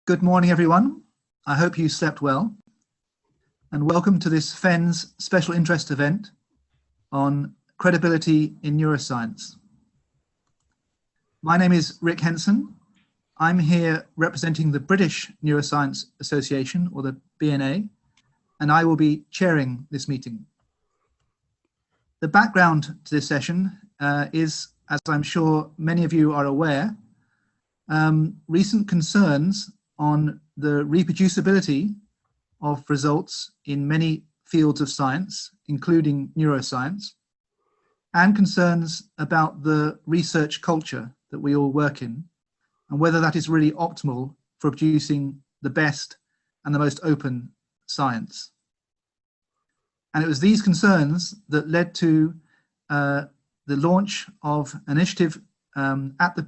Good morning, everyone. I hope you slept well, and welcome to this FENS special interest event on credibility in neuroscience. My name is Rik Henson. I'm here representing the British Neuroscience Association, or the BNA, and I will be chairing this meeting. The background to this session is, as I'm sure many of you are aware, recent concerns on the reproducibility of results in many fields of science, including neuroscience, and concerns about the research culture that we all work in, and whether that is really optimal for producing the best and the most open science. And it was these concerns that led to the launch of an initiative at the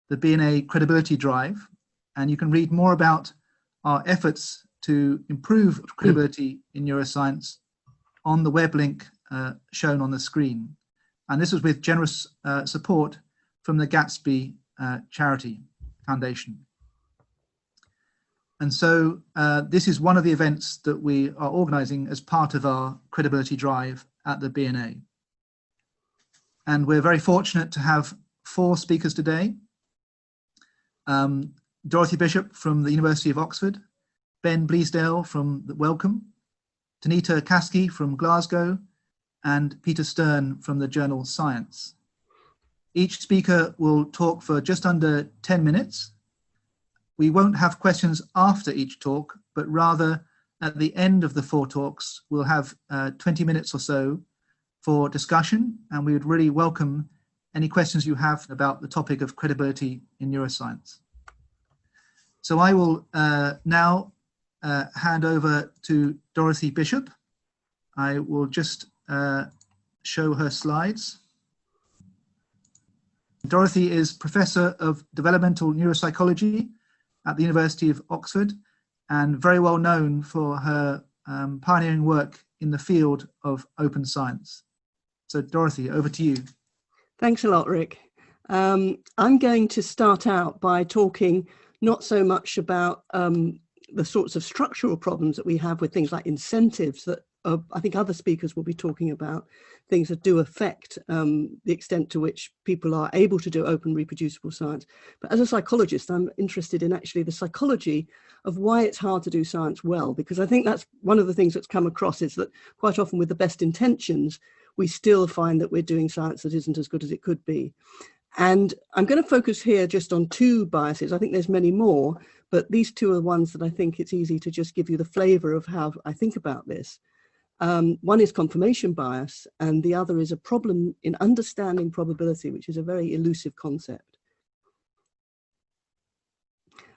BNA Credibility Drive. And you can read more about our efforts to improve credibility in neuroscience on the web link shown on the screen. And this was with generous support from the Gatsby Charity Foundation. And so this is one of the events that we are organizing as part of our credibility drive at the BNA. And we're very fortunate to have 4 speakers today. Dorothy Bishop from the University of Oxford, Ben Bleasdale from the Wellcome, Tanita Casci from Glasgow, and Peter Stern from the journal Science. Each speaker will talk for just under 10 minutes. We won't have questions after each talk, but rather at the end of the 4 talks, we'll have 20 minutes or so for discussion, and we would really welcome any questions you have about the topic of credibility in neuroscience. So I will now hand over to Dorothy Bishop. I will just show her slides. Dorothy is Professor of Developmental Neuropsychology at the University of Oxford and very well known for her pioneering work in the field of open science. So Dorothy, over to you. Thanks a lot, Rik. I'm going to start out by talking not so much about the sorts of structural problems that we have with things like incentives that I think other speakers will be talking about, things that do affect the extent to which people are able to do open, reproducible science. But as a psychologist, I'm interested in actually the psychology of why it's hard to do science well, because I think that's one of the things that's come across is that quite often with the best intentions, we still find that we're doing science that isn't as good as it could be. And I'm going to focus here just on 2 biases. I think there's many more, but these 2 are the ones that I think it's easy to just give you the flavor of how I think about this. One is confirmation bias, and the other is a problem in understanding probability, which is a very elusive concept.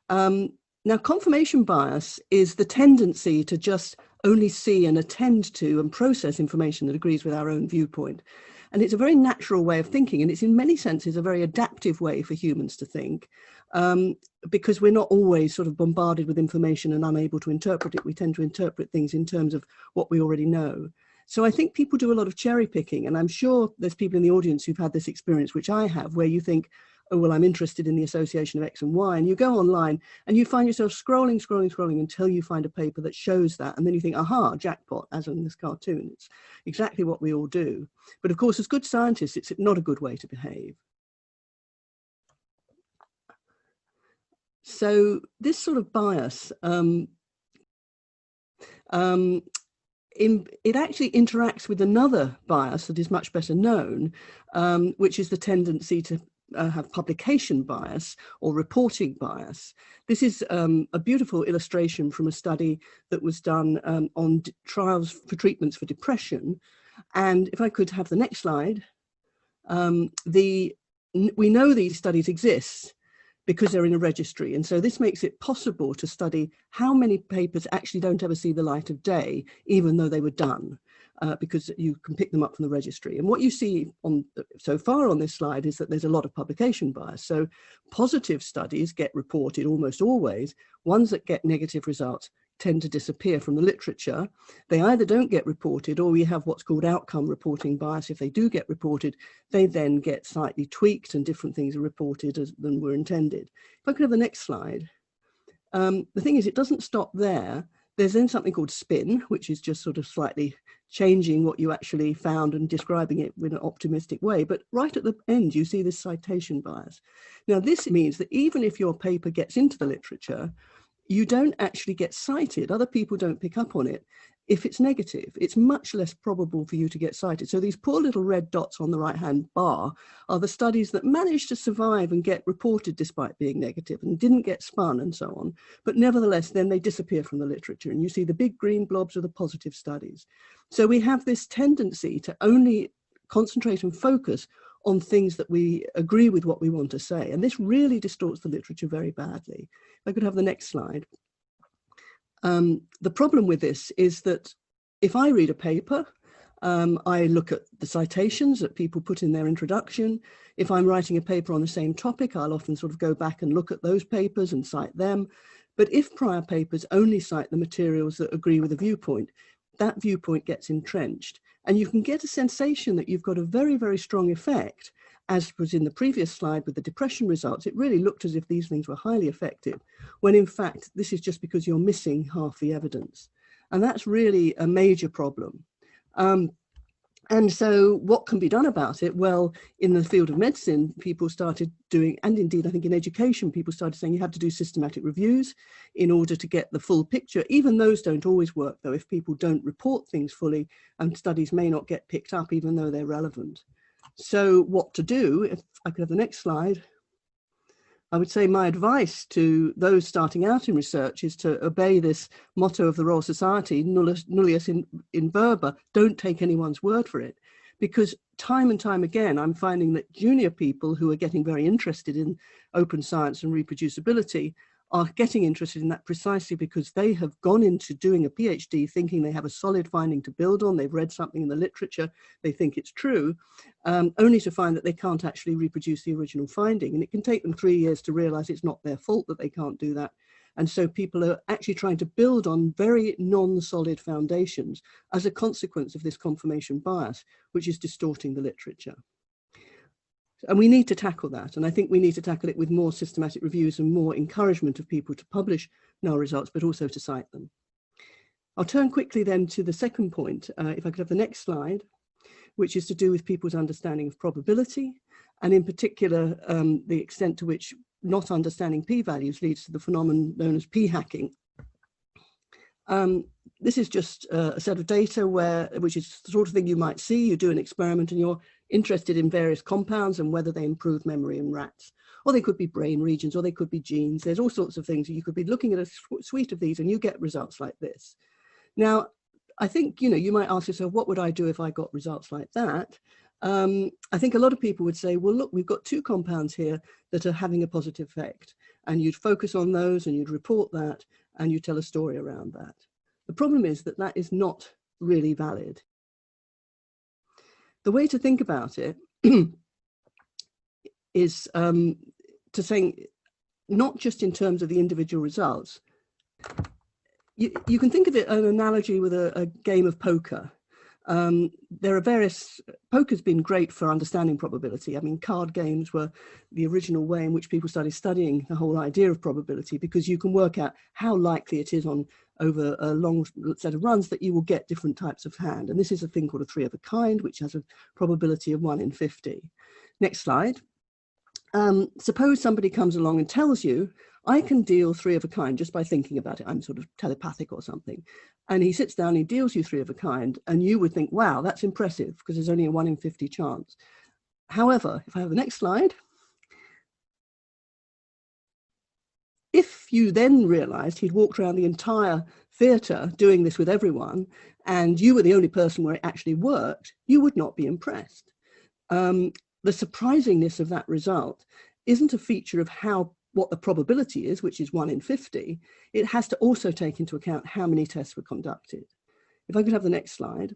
Now, confirmation bias is the tendency to just only see and attend to and process information that agrees with our own viewpoint. And it's a very natural way of thinking, and it's in many senses a very adaptive way for humans to think, because we're not always sort of bombarded with information and unable to interpret it. We tend to interpret things in terms of what we already know. So I think people do a lot of cherry picking, and I'm sure there's people in the audience who've had this experience, which I have, where you think, oh, well, I'm interested in the association of X and Y, and you go online and you find yourself scrolling until you find a paper that shows that, and then you think, aha, jackpot, as in this cartoon. It's exactly what we all do. But of course, as good scientists, it's not a good way to behave. So this sort of bias, it actually interacts with another bias that is much better known, which is the tendency to have publication bias or reporting bias. This is a beautiful illustration from a study that was done on trials for treatments for depression. And if I could have the next slide, we know these studies exist because they're in a registry. And so this makes it possible to study how many papers actually don't ever see the light of day, even though they were done. Because you can pick them up from the registry. And what you see so far on this slide is that there's a lot of publication bias. So positive studies get reported almost always. Ones that get negative results tend to disappear from the literature. They either don't get reported, or we have what's called outcome reporting bias. If they do get reported, they then get slightly tweaked and different things are reported than were intended. If I could have the next slide. The thing is, it doesn't stop there. There's then something called spin, which is just sort of slightly changing what you actually found and describing it in an optimistic way. But right at the end, you see this citation bias. Now, this means that even if your paper gets into the literature, you don't actually get cited. Other people don't pick up on it. If it's negative, it's much less probable for you to get cited. So these poor little red dots on the right-hand bar are the studies that managed to survive and get reported despite being negative and didn't get spun and so on. But nevertheless, then they disappear from the literature, and you see the big green blobs are the positive studies. So we have this tendency to only concentrate and focus on things that we agree with what we want to say. And this really distorts the literature very badly. If I could have the next slide. The problem with this is that if I read a paper, I look at the citations that people put in their introduction. If I'm writing a paper on the same topic, I'll often sort of go back and look at those papers and cite them. But if prior papers only cite the materials that agree with a viewpoint, that viewpoint gets entrenched. And you can get a sensation that you've got a very, very strong effect, as was in the previous slide with the depression results. It really looked as if these things were highly effective, when in fact, this is just because you're missing half the evidence. And that's really a major problem. And so what can be done about it? Well, in the field of medicine, people started doing, and indeed I think in education, people started saying you have to do systematic reviews in order to get the full picture. Even those don't always work, though, if people don't report things fully, and studies may not get picked up even though they're relevant. So what to do? If I could have the next slide. I would say my advice to those starting out in research is to obey this motto of the Royal Society, nullius in verba, don't take anyone's word for it. Because time and time again, I'm finding that junior people who are getting very interested in open science and reproducibility are getting interested in that precisely because they have gone into doing a PhD thinking they have a solid finding to build on. They've read something in the literature, they think it's true, only to find that they can't actually reproduce the original finding. And it can take them 3 years to realize it's not their fault that they can't do that. And so people are actually trying to build on very non-solid foundations as a consequence of this confirmation bias, which is distorting the literature. And we need to tackle that. And I think we need to tackle it with more systematic reviews and more encouragement of people to publish null results, but also to cite them. I'll turn quickly then to the second point, if I could have the next slide, which is to do with people's understanding of probability, and in particular, the extent to which not understanding p-values leads to the phenomenon known as p-hacking. This is just a set of data which is the sort of thing you might see. You do an experiment and you're interested in various compounds and whether they improve memory in rats. Or they could be brain regions, or they could be genes. There's all sorts of things. You could be looking at a suite of these and you get results like this. Now, I think, you might ask yourself, what would I do if I got results like that? I think a lot of people would say, well, look, we've got 2 compounds here that are having a positive effect. And you'd focus on those and you'd report that and you tell a story around that. The problem is that that is not really valid. The way to think about it is to say, not just in terms of the individual results. You can think of it an analogy with a game of poker. There are various, poker's been great for understanding probability. I mean, card games were the original way in which people started studying the whole idea of probability, because you can work out how likely it is over a long set of runs that you will get different types of hand. And this is a thing called a 3 of a kind, which has a probability of 1 in 50. Next slide. Suppose somebody comes along and tells you, I can deal 3 of a kind just by thinking about it. I'm sort of telepathic or something. And he sits down, he deals you 3 of a kind, and you would think, wow, that's impressive, because there's only a 1 in 50 chance. However, if I have the next slide, if you then realized he'd walked around the entire theatre doing this with everyone, and you were the only person where it actually worked, you would not be impressed. The surprisingness of that result isn't a feature of what the probability is, which is 1 in 50. It has to also take into account how many tests were conducted. If I could have the next slide.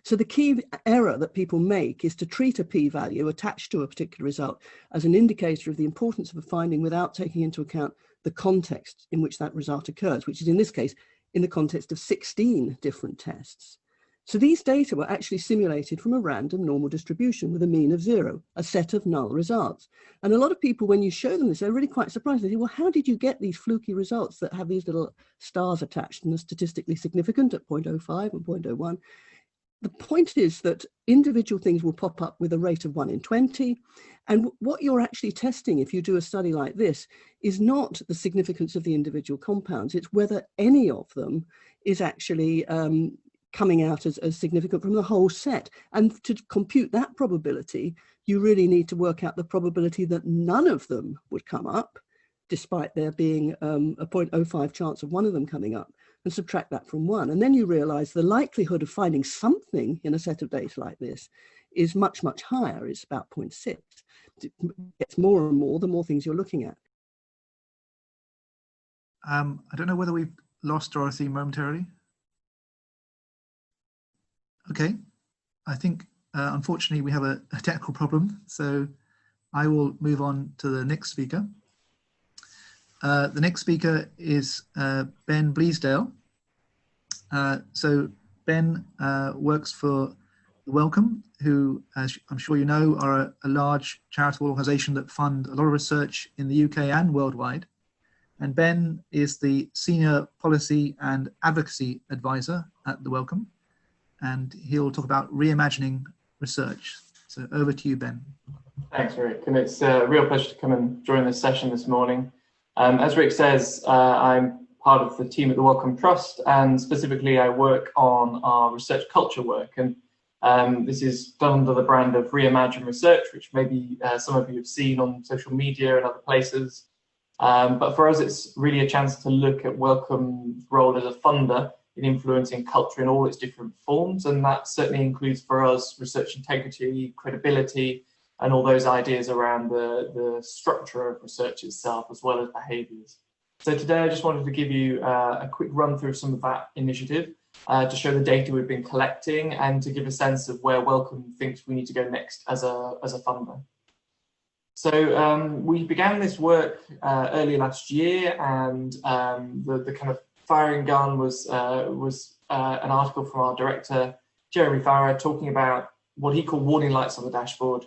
So the key error that people make is to treat a p-value attached to a particular result as an indicator of the importance of a finding without taking into account the context in which that result occurs, which is in this case, in the context of 16 different tests. So these data were actually simulated from a random normal distribution with a mean of 0, a set of null results. And a lot of people, when you show them this, they're really quite surprised. They say, well, how did you get these fluky results that have these little stars attached and are statistically significant at 0.05 and 0.01? The point is that individual things will pop up with a rate of 1 in 20. And what you're actually testing, if you do a study like this, is not the significance of the individual compounds. It's whether any of them is actually coming out as significant from the whole set. And to compute that probability, you really need to work out the probability that none of them would come up, despite there being a 0.05 chance of one of them coming up, and subtract that from 1. And then you realize the likelihood of finding something in a set of data like this is much, much higher. It's about 0.6. It gets more and more the more things you're looking at. I don't know whether we've lost Dorothy momentarily. Okay, I think unfortunately we have a technical problem, so I will move on to the next speaker. The next speaker is Ben Bliesdale. So Ben works for Wellcome, who, as I'm sure you know, are a large charitable organisation that fund a lot of research in the UK and worldwide. And Ben is the Senior Policy and Advocacy Advisor at the Wellcome, and he'll talk about reimagining research. So over to you, Ben. Thanks, Rik, and it's a real pleasure to come and join this session this morning. As Rik says, I'm part of the team at the Wellcome Trust, and specifically I work on our research culture work, and this is done under the brand of Reimagine Research, which maybe some of you have seen on social media and other places. But for us, it's really a chance to look at Wellcome's role as a funder in influencing culture in all its different forms, and that certainly includes for us research integrity, credibility, and all those ideas around the structure of research itself, as well as behaviours. So today I just wanted to give you a quick run through of some of that initiative to show the data we've been collecting and to give a sense of where Wellcome thinks we need to go next as a funder. So we began this work early last year, and the kind of firing gun was an article from our director, Jeremy Farrar, talking about what he called warning lights on the dashboard.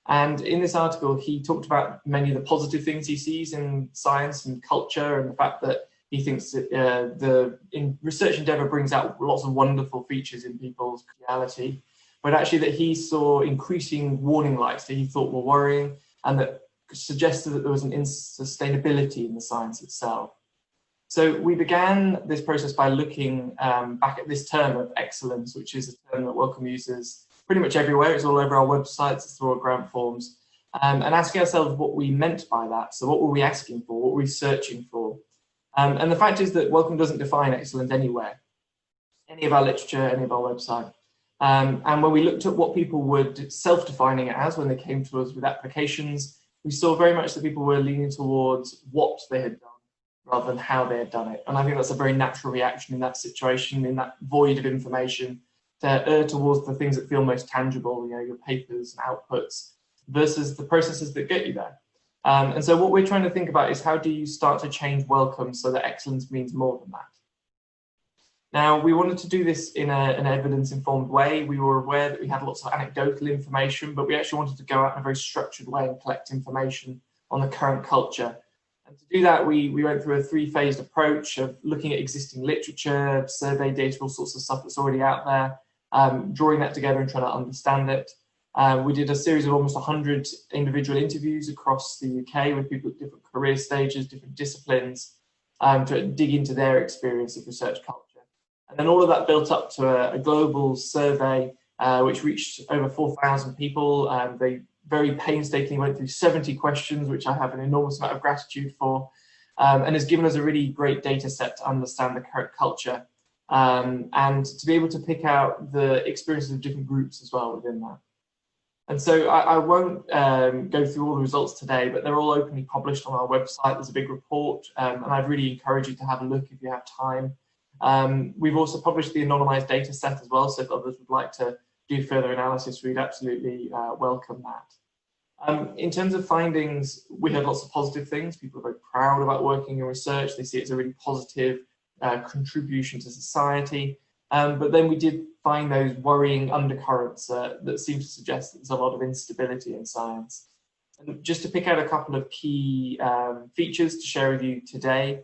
And in this article, he talked about many of the positive things he sees in science and culture, and the fact that he thinks that research endeavour brings out lots of wonderful features in people's reality, but actually that he saw increasing warning lights that he thought were worrying, and that suggested that there was an insustainability in the science itself. So we began this process by looking back at this term of excellence, which is a term that Wellcome uses pretty much everywhere. It's all over our websites, it's through our grant forms, and asking ourselves what we meant by that. So what were we asking for? What were we searching for? And the fact is that Wellcome doesn't define excellent anywhere, any of our literature, any of our website. And when we looked at what people were self-defining it as when they came to us with applications, we saw very much that people were leaning towards what they had done rather than how they had done it. And I think that's a very natural reaction in that situation, in that void of information, to err towards the things that feel most tangible, you know, your papers and outputs, versus the processes that get you there. And so what we're trying to think about is how do you start to change Wellcome so that excellence means more than that? Now, we wanted to do this in an evidence-informed way. We were aware that we had lots of anecdotal information, but we actually wanted to go out in a very structured way and collect information on the current culture. And to do that, we went through a three-phased approach of looking at existing literature, survey data, all sorts of stuff that's already out there, drawing that together and trying to understand it. We did a series of almost 100 individual interviews across the UK with people at different career stages, different disciplines, to dig into their experience of research culture. And then all of that built up to a global survey, which reached over 4,000 people. They very painstakingly went through 70 questions, which I have an enormous amount of gratitude for, and has given us a really great data set to understand the current culture, and to be able to pick out the experiences of different groups as well within that. And so I won't go through all the results today, but they're all openly published on our website. There's a big report, and I'd really encourage you to have a look if you have time. We've also published the anonymized data set as well, so if others would like to do further analysis, we'd absolutely welcome that. In terms of findings, we had lots of positive things. People are very proud about working in research. They see it as a really positive contribution to society. But then we did find those worrying undercurrents that seem to suggest that there's a lot of instability in science. And just to pick out a couple of key features to share with you today,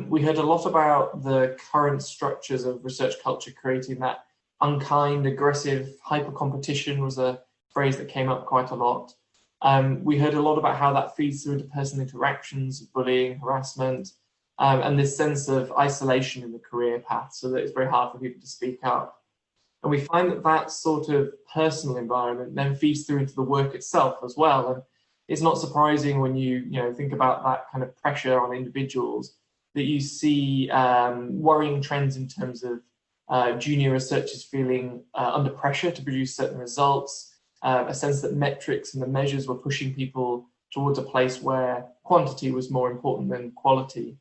we heard a lot about the current structures of research culture creating that unkind, aggressive, hyper-competition was a phrase that came up quite a lot. We heard a lot about how that feeds through into personal interactions, bullying, harassment, and this sense of isolation in the career path, so that it's very hard for people to speak up. And we find that that sort of personal environment then feeds through into the work itself as well. And it's not surprising when you think about that kind of pressure on individuals that you see worrying trends in terms of junior researchers feeling under pressure to produce certain results, a sense that metrics and the measures were pushing people towards a place where quantity was more important than quality.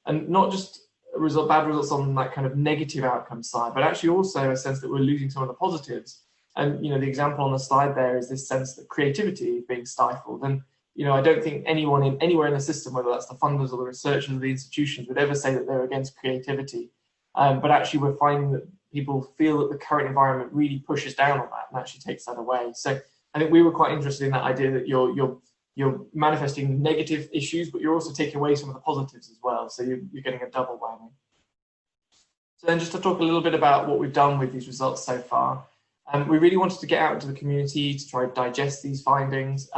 And not just bad results on that kind of negative outcome side, but actually also a sense that we're losing some of the positives. And the example on the slide there is this sense that creativity is being stifled. And I don't think anyone anywhere in the system, whether that's the funders or the researchers or the institutions, would ever say that they're against creativity. But actually, we're finding that people feel that the current environment really pushes down on that and actually takes that away. So I think we were quite interested in that idea that you're manifesting negative issues, but you're also taking away some of the positives as well. So you're getting a double whammy. So then just to talk a little bit about what we've done with these results so far. We really wanted to get out into the community to try to digest these findings.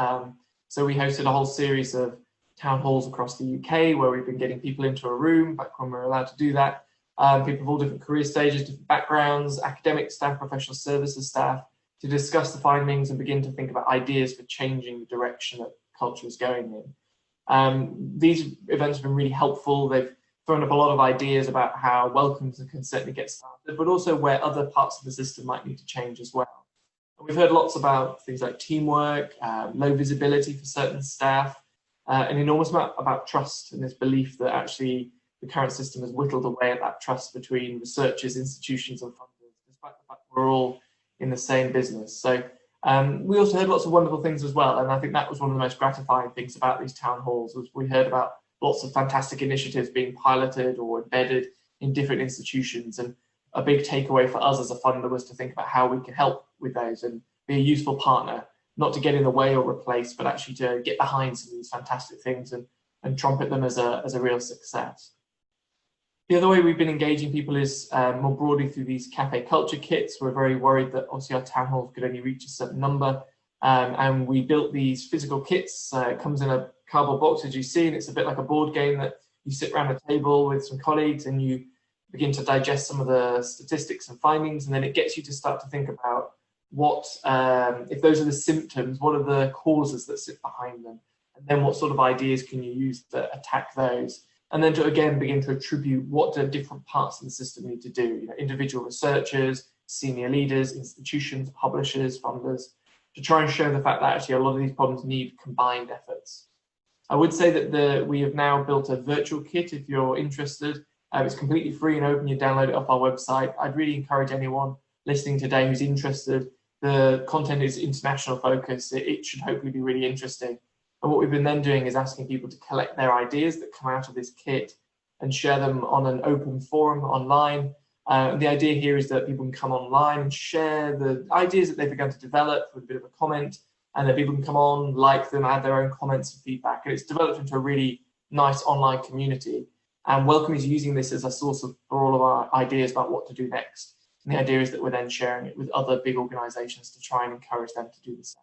So we hosted a whole series of town halls across the UK where we've been getting people into a room back when we were allowed to do that. People of all different career stages, different backgrounds, academic staff, professional services staff, to discuss the findings and begin to think about ideas for changing the direction that culture is going in. These events have been really helpful. They've thrown up a lot of ideas about how Wellcomes can certainly get started, but also where other parts of the system might need to change as well. And we've heard lots about things like teamwork, low visibility for certain staff, an enormous amount about trust and this belief that actually the current system has whittled away at that trust between researchers, institutions and funders, despite the fact that we're all in the same business. So we also heard lots of wonderful things as well, and I think that was one of the most gratifying things about these town halls, was we heard about lots of fantastic initiatives being piloted or embedded in different institutions, and a big takeaway for us as a funder was to think about how we can help with those and be a useful partner, not to get in the way or replace, but actually to get behind some of these fantastic things and trumpet them as a real success. The other way we've been engaging people is more broadly through these cafe culture kits. We're very worried that obviously our town halls could only reach a certain number, and we built these physical kits. It comes in a cardboard box, as you see, and it's a bit like a board game that you sit around a table with some colleagues and you begin to digest some of the statistics and findings, and then it gets you to start to think about what, if those are the symptoms, what are the causes that sit behind them, and then what sort of ideas can you use to attack those. And then to again begin to attribute what do different parts of the system need to do, individual researchers, senior leaders, institutions, publishers, funders, to try and show the fact that actually a lot of these problems need combined efforts. I would say that we have now built a virtual kit if you're interested. It's completely free and open. You download it off our website. I'd really encourage anyone listening today who's interested. The content is international focus. It should hopefully be really interesting. And what we've been then doing is asking people to collect their ideas that come out of this kit and share them on an open forum online. The idea here is that people can come online and share the ideas that they've begun to develop with a bit of a comment, and that people can come on, like them, add their own comments and feedback. And it's developed into a really nice online community. And Wellcome is using this as a source for all of our ideas about what to do next. And the idea is that we're then sharing it with other big organizations to try and encourage them to do the same.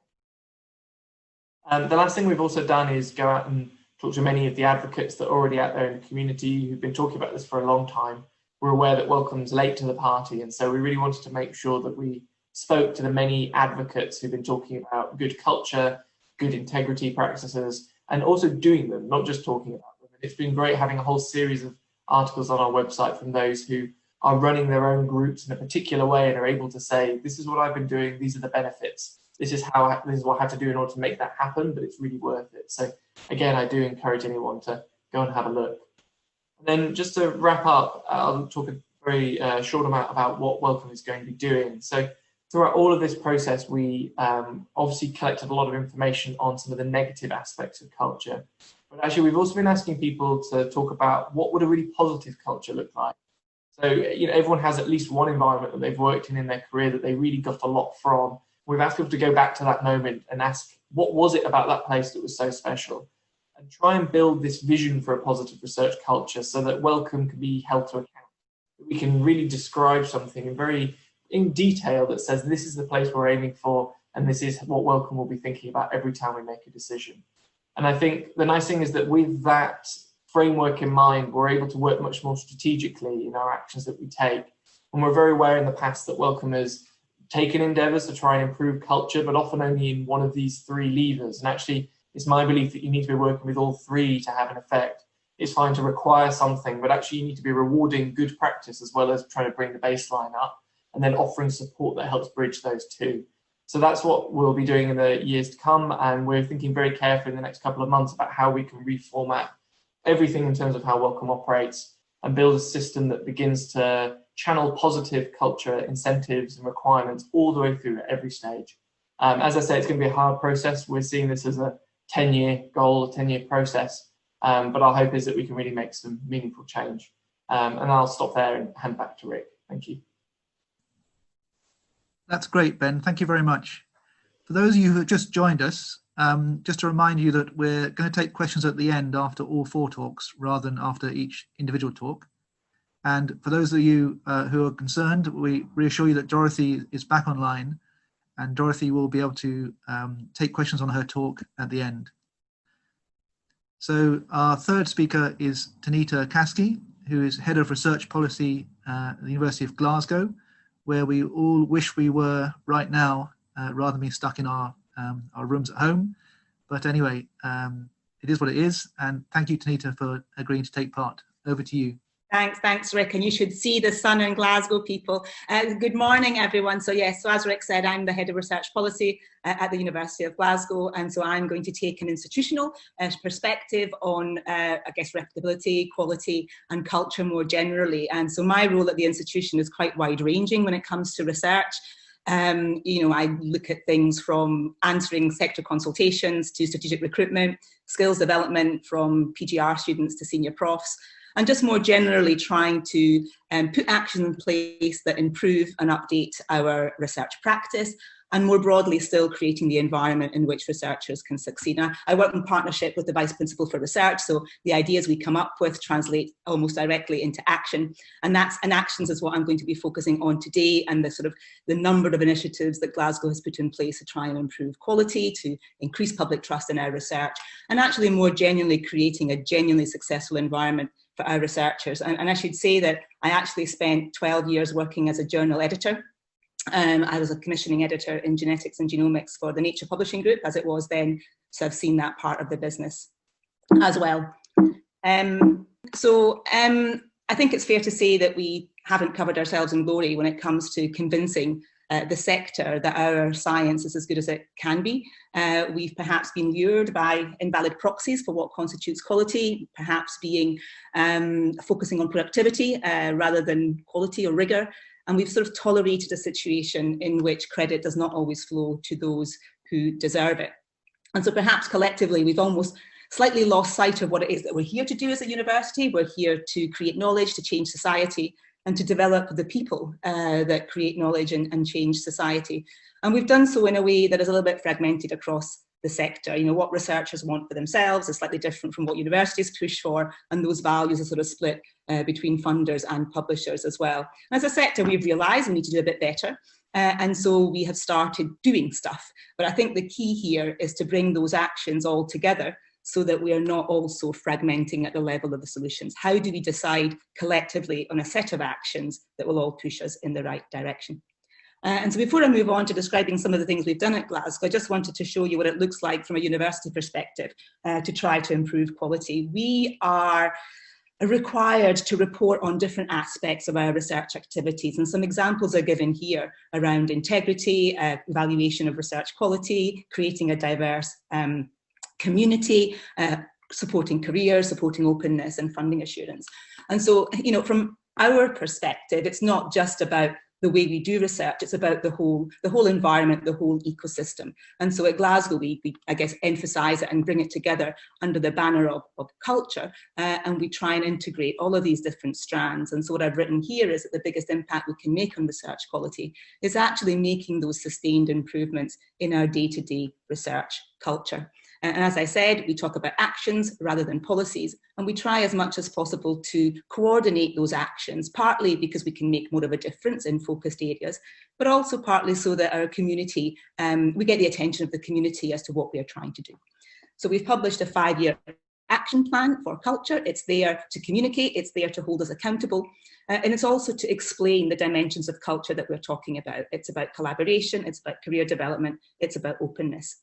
The last thing we've also done is go out and talk to many of the advocates that are already out there in the community who've been talking about this for a long time. We're aware that Wellcome's late to the party, and so we really wanted to make sure that we spoke to the many advocates who've been talking about good culture, good integrity practices, and also doing them, not just talking about them. And it's been great having a whole series of articles on our website from those who are running their own groups in a particular way and are able to say, this is what I've been doing, these are the benefits. This is what I have to do in order to make that happen, but it's really worth it. So again, I do encourage anyone to go and have a look. And then just to wrap up, I'll talk a very short amount about what Wellcome is going to be doing. So throughout all of this process, we obviously collected a lot of information on some of the negative aspects of culture. But actually, we've also been asking people to talk about what would a really positive culture look like. So, everyone has at least one environment that they've worked in their career that they really got a lot from. We've asked people to go back to that moment and ask, what was it about that place that was so special? And try and build this vision for a positive research culture so that Wellcome can be held to account. We can really describe something in detail that says this is the place we're aiming for, and this is what Wellcome will be thinking about every time we make a decision. And I think the nice thing is that with that framework in mind, we're able to work much more strategically in our actions that we take. And we're very aware in the past that Wellcome has taken endeavours to try and improve culture, but often only in one of these three levers. And actually, it's my belief that you need to be working with all three to have an effect. It's fine to require something, but actually you need to be rewarding good practice as well as trying to bring the baseline up, and then offering support that helps bridge those two. So that's what we'll be doing in the years to come, and we're thinking very carefully in the next couple of months about how we can reformat everything in terms of how Wellcome operates and build a system that begins to channel positive culture, incentives and requirements all the way through at every stage. As I say, it's going to be a hard process. We're seeing this as a 10-year goal, a 10-year process, but our hope is that we can really make some meaningful change. And I'll stop there and hand back to Rik. Thank you. That's great, Ben. Thank you very much. For those of you who have just joined us, just to remind you that we're going to take questions at the end after all four talks rather than after each individual talk. And for those of you who are concerned, we reassure you that Dorothy is back online, and Dorothy will be able to take questions on her talk at the end. So our third speaker is Tanita Casci, who is Head of Research Policy at the University of Glasgow, where we all wish we were right now, rather than being stuck in our rooms at home. But anyway, it is what it is. And thank you, Tanita, for agreeing to take part. Over to you. Thanks, Rik. And you should see the sun in Glasgow, people. Good morning, everyone. So yes, so as Rik said, I'm the Head of Research Policy at the University of Glasgow. And so I'm going to take an institutional perspective on, I guess, replicability, quality and culture more generally. And so my role at the institution is quite wide-ranging when it comes to research. I look at things from answering sector consultations to strategic recruitment, skills development from PGR students to senior profs, and just more generally trying to put actions in place that improve and update our research practice, and more broadly still creating the environment in which researchers can succeed. Now, I work in partnership with the Vice Principal for Research, so the ideas we come up with translate almost directly into action, and actions is what I'm going to be focusing on today, and the number of initiatives that Glasgow has put in place to try and improve quality, to increase public trust in our research, and actually more genuinely creating a genuinely successful environment for our researchers. And I should say that I actually spent 12 years working as a journal editor. I was a commissioning editor in genetics and genomics for the Nature Publishing Group, as it was then, so I've seen that part of the business as well. I think it's fair to say that we haven't covered ourselves in glory when it comes to convincing the sector that our science is as good as it can be. We've perhaps been lured by invalid proxies for what constitutes quality, perhaps being focusing on productivity rather than quality or rigour. And we've sort of tolerated a situation in which credit does not always flow to those who deserve it. And so perhaps collectively, we've almost slightly lost sight of what it is that we're here to do as a university. We're here to create knowledge, to change society, and to develop the people that create knowledge and change society. And we've done so in a way that is a little bit fragmented across the sector. What researchers want for themselves is slightly different from what universities push for, and those values are sort of split between funders and publishers as well. And as a sector, we've realised we need to do a bit better, and so we have started doing stuff. But I think the key here is to bring those actions all together so that we are not also fragmenting at the level of the solutions. How do we decide collectively on a set of actions that will all push us in the right direction? And so before I move on to describing some of the things we've done at Glasgow, I just wanted to show you what it looks like from a university perspective to try to improve quality. We are required to report on different aspects of our research activities, and some examples are given here around integrity, evaluation of research quality, creating a diverse community, supporting careers, supporting openness and funding assurance. And so, from our perspective, it's not just about the way we do research. It's about the whole environment, the whole ecosystem. And so at Glasgow, we I guess, emphasize it and bring it together under the banner of culture, and we try and integrate all of these different strands. And so what I've written here is that the biggest impact we can make on research quality is actually making those sustained improvements in our day-to-day research culture. And as I said, we talk about actions rather than policies, and we try as much as possible to coordinate those actions, partly because we can make more of a difference in focused areas, but also partly so that our community, we get the attention of the community as to what we are trying to do. So we've published a 5-year action plan for culture. It's there to communicate, it's there to hold us accountable, and it's also to explain the dimensions of culture that we're talking about. It's about collaboration, it's about career development, it's about openness.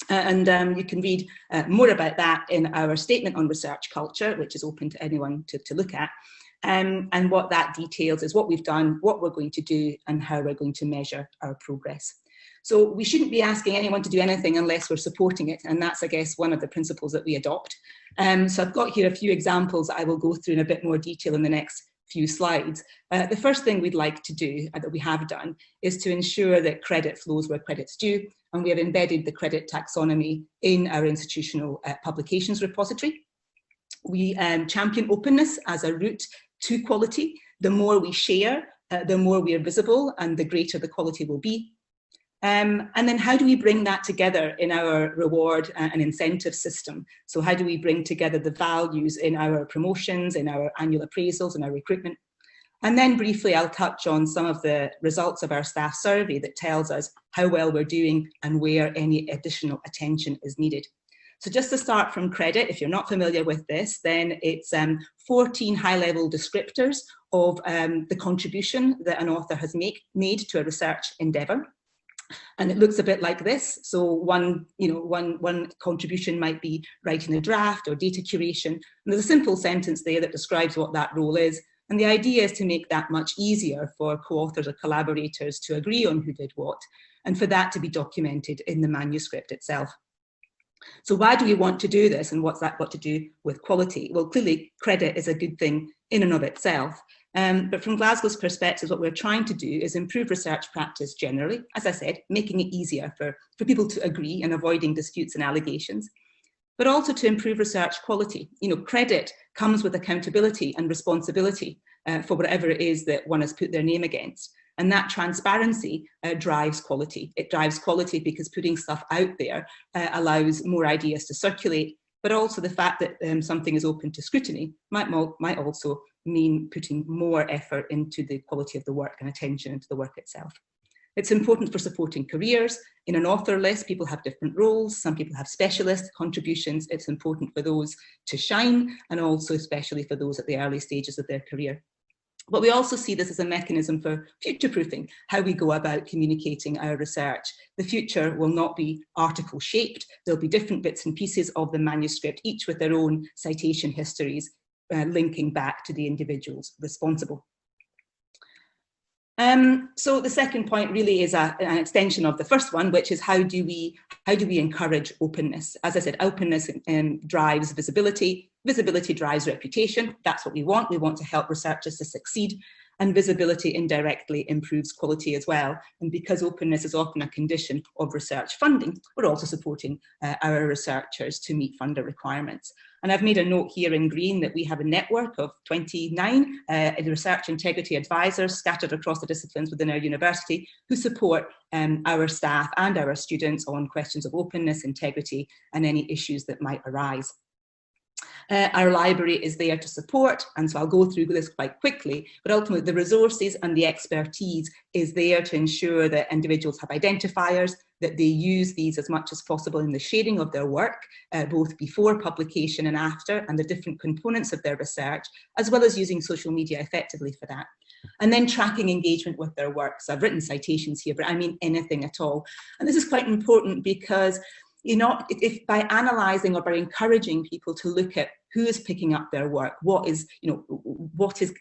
And you can read more about that in our statement on research culture, which is open to anyone to look at. And what that details is what we've done, what we're going to do, and how we're going to measure our progress. So we shouldn't be asking anyone to do anything unless we're supporting it. And that's, I guess, one of the principles that we adopt. So I've got here a few examples that I will go through in a bit more detail in the next few slides. The first thing we'd like to do, that we have done, is to ensure that credit flows where credit's due, and we have embedded the credit taxonomy in our institutional publications repository. We champion openness as a route to quality. The more we share, the more we are visible, and the greater the quality will be. And then how do we bring that together in our reward and incentive system? So how do we bring together the values in our promotions, in our annual appraisals, in our recruitment? And then briefly, I'll touch on some of the results of our staff survey that tells us how well we're doing and where any additional attention is needed. So just to start from credit, if you're not familiar with this, then it's 14 high-level descriptors of the contribution that an author has made to a research endeavour. And it looks a bit like this. So one contribution might be writing a draft or data curation. And there's a simple sentence there that describes what that role is. And the idea is to make that much easier for co-authors or collaborators to agree on who did what, and for that to be documented in the manuscript itself. So why do we want to do this, and what's that got to do with quality? Well, clearly credit is a good thing in and of itself. But from Glasgow's perspective, what we're trying to do is improve research practice generally, as I said, making it easier for people to agree and avoiding disputes and allegations, but also to improve research quality. You know, credit comes with accountability and responsibility for whatever it is that one has put their name against. And that transparency drives quality. It drives quality because putting stuff out there allows more ideas to circulate, but also the fact that something is open to scrutiny might also mean putting more effort into the quality of the work and attention into the work itself. It's important for supporting careers. In an author list, people have different roles. Some people have specialist contributions. It's important for those to shine, and also especially for those at the early stages of their career. But we also see this as a mechanism for future-proofing, how we go about communicating our research. The future will not be article-shaped. There'll be different bits and pieces of the manuscript, each with their own citation histories, linking back to the individuals responsible. So the second point really is an extension of the first one, which is how do we encourage openness? As I said, openness drives visibility. Visibility drives reputation. That's what we want. We want to help researchers to succeed, and visibility indirectly improves quality as well. And because openness is often a condition of research funding, we're also supporting our researchers to meet funder requirements. And I've made a note here in green that we have a network of 29 research integrity advisors scattered across the disciplines within our university who support our staff and our students on questions of openness, integrity, and any issues that might arise. Our library is there to support, and so I'll go through this quite quickly, but ultimately the resources and the expertise is there to ensure that individuals have identifiers, that they use these as much as possible in the sharing of their work, both before publication and after, and the different components of their research, as well as using social media effectively for that. And then tracking engagement with their work. So I've written citations here, but I mean anything at all. And this is quite important because if by analysing or by encouraging people to look at who is picking up their work, what is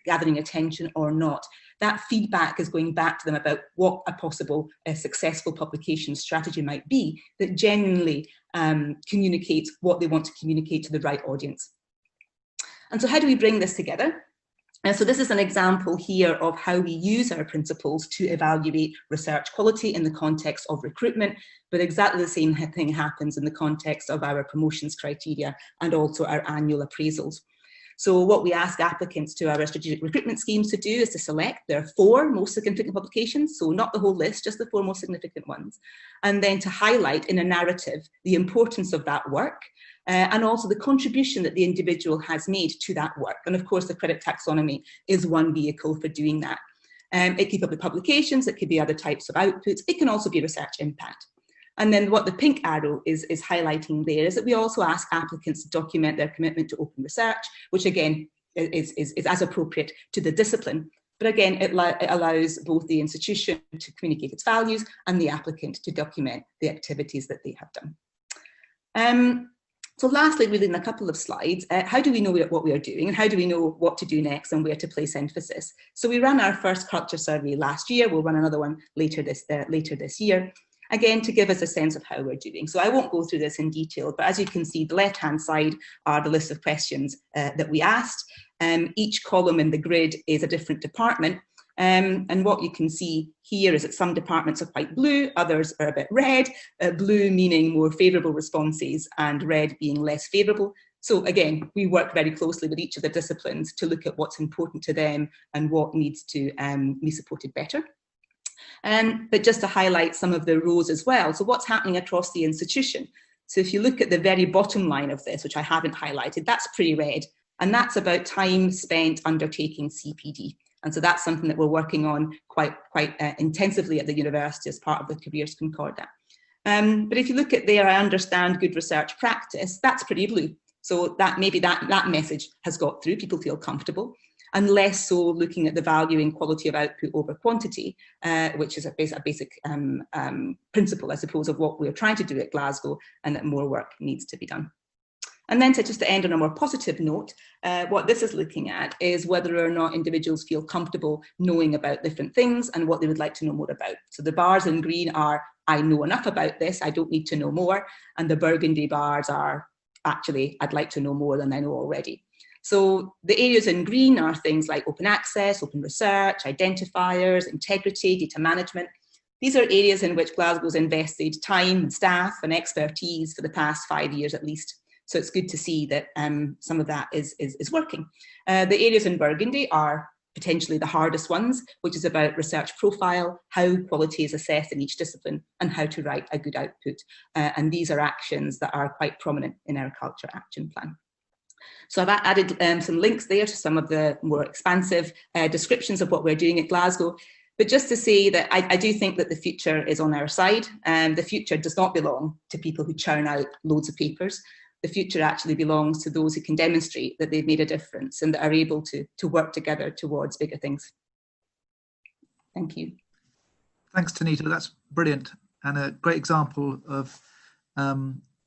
gathering attention or not, that feedback is going back to them about what a possible successful publication strategy might be that genuinely communicates what they want to communicate to the right audience. And so how do we bring this together? And so this is an example here of how we use our principles to evaluate research quality in the context of recruitment, but exactly the same thing happens in the context of our promotions criteria and also our annual appraisals. So what we ask applicants to our strategic recruitment schemes to do is to select their 4 most significant publications, so not the whole list, just the 4 most significant ones, and then to highlight in a narrative the importance of that work, and also the contribution that the individual has made to that work. And of course, the credit taxonomy is one vehicle for doing that. It could be publications, it could be other types of outputs, it can also be research impact. And then what the pink arrow is highlighting there is that we also ask applicants to document their commitment to open research, which again is as appropriate to the discipline. But again, it allows both the institution to communicate its values and the applicant to document the activities that they have done. So lastly, within a couple of slides, how do we know what we are doing and how do we know what to do next and where to place emphasis? So we ran our first culture survey last year. We'll run another one later this year. Again, to give us a sense of how we're doing. So I won't go through this in detail, but as you can see, the left-hand side are the list of questions that we asked. Each column in the grid is a different department. And what you can see here is that some departments are quite blue, others are a bit red, blue meaning more favourable responses and red being less favourable. So again, we work very closely with each of the disciplines to look at what's important to them and what needs to be supported better. But just to highlight some of the rows as well. So what's happening across the institution? So if you look at the very bottom line of this, which I haven't highlighted, that's pretty red. And that's about time spent undertaking CPD. And so that's something that we're working on quite intensively at the university as part of the Careers Concordat. But if you look at there, I understand good research practice, that's pretty blue. So that maybe that message has got through, people feel comfortable. And less so looking at the value in quality of output over quantity, which is a basic principle, I suppose, of what we're trying to do at Glasgow, and that more work needs to be done. And then just to end on a more positive note, what this is looking at is whether or not individuals feel comfortable knowing about different things and what they would like to know more about. So the bars in green are, I know enough about this, I don't need to know more. And the burgundy bars are, actually, I'd like to know more than I know already. So the areas in green are things like open access, open research, identifiers, integrity, data management. These are areas in which Glasgow's invested time and staff and expertise for the past 5 years at least. So it's good to see that some of that is working. The areas in burgundy are potentially the hardest ones, which is about research profile, how quality is assessed in each discipline, and how to write a good output. And these are actions that are quite prominent in our culture action plan. So I've added some links there to some of the more expansive descriptions of what we're doing at Glasgow. But just to say that I do think that the future is on our side. The future does not belong to people who churn out loads of papers. The future actually belongs to those who can demonstrate that they've made a difference and that are able to work together towards bigger things. Thank you. Thanks, Tanita. That's brilliant and a great example of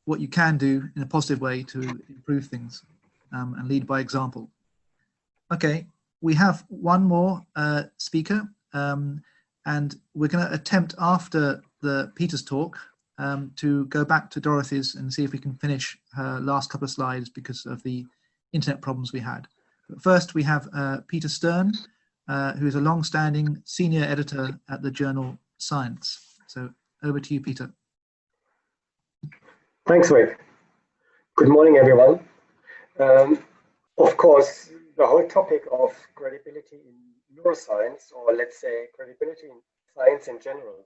what you can do in a positive way to improve things and lead by example. Okay, we have one more speaker and we're going to attempt after Peter's talk to go back to Dorothy's and see if we can finish her last couple of slides because of the internet problems we had. But first we have Peter Stern, who is a long-standing senior editor at the journal Science. So over to you, Peter. Thanks, Rik. Good morning, everyone. Of course, the whole topic of credibility in neuroscience, or let's say credibility in science in general,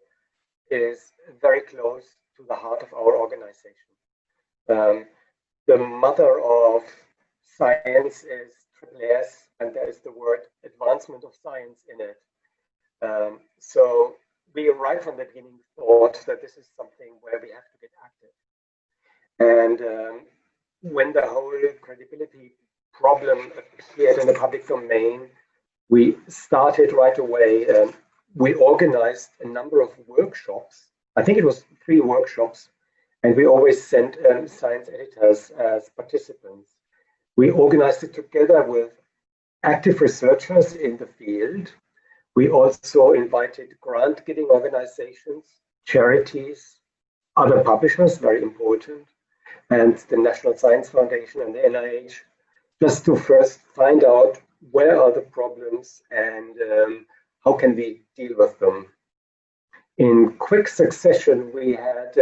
is very close to the heart of our organization. The mother of science is SSS, and there is the word advancement of science in it. So we right from the beginning thought that this is something where we have to get active. And when the whole credibility problem appeared in the public domain, we started right away. We organized a number of workshops. I think it was 3 workshops, and we always sent science editors as participants. We organized it together with active researchers in the field. We also invited grant-giving organizations, charities, other publishers, very important, and the National Science Foundation and the NIH, just to first find out where are the problems, and how can we deal with them. In quick succession, we had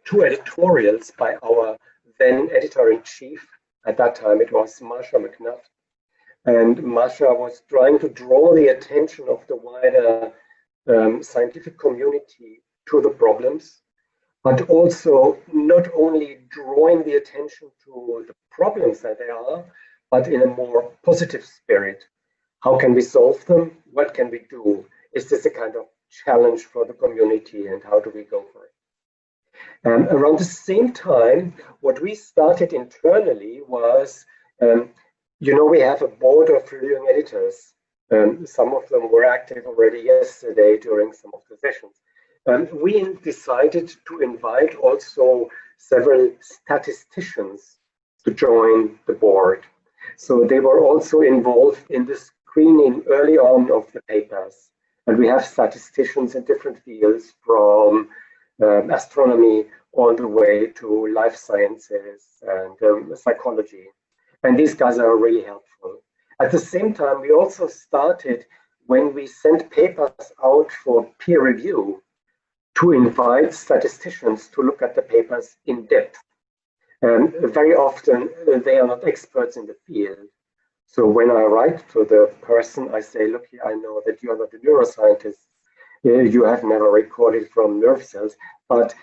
two editorials by our then editor-in-chief. At that time, it was Marsha McNutt. And Marsha was trying to draw the attention of the wider scientific community to the problems, but also not only drawing the attention to the problems that there are, but in a more positive spirit. How can we solve them? What can we do? Is this a kind of challenge for the community, and how do we go for it? Around the same time, what we started internally was, we have a board of reviewing editors. Some of them were active already yesterday during some of the sessions. We decided to invite also several statisticians to join the board. So they were also involved in the screening early on of the papers. And we have statisticians in different fields, from astronomy all the way to life sciences and psychology. And these guys are really helpful. At the same time, we also started, when we sent papers out for peer review, to invite statisticians to look at the papers in depth. Very often, they are not experts in the field. So when I write to the person, I say, look, I know that you are not a neuroscientist. You have never recorded from nerve cells, but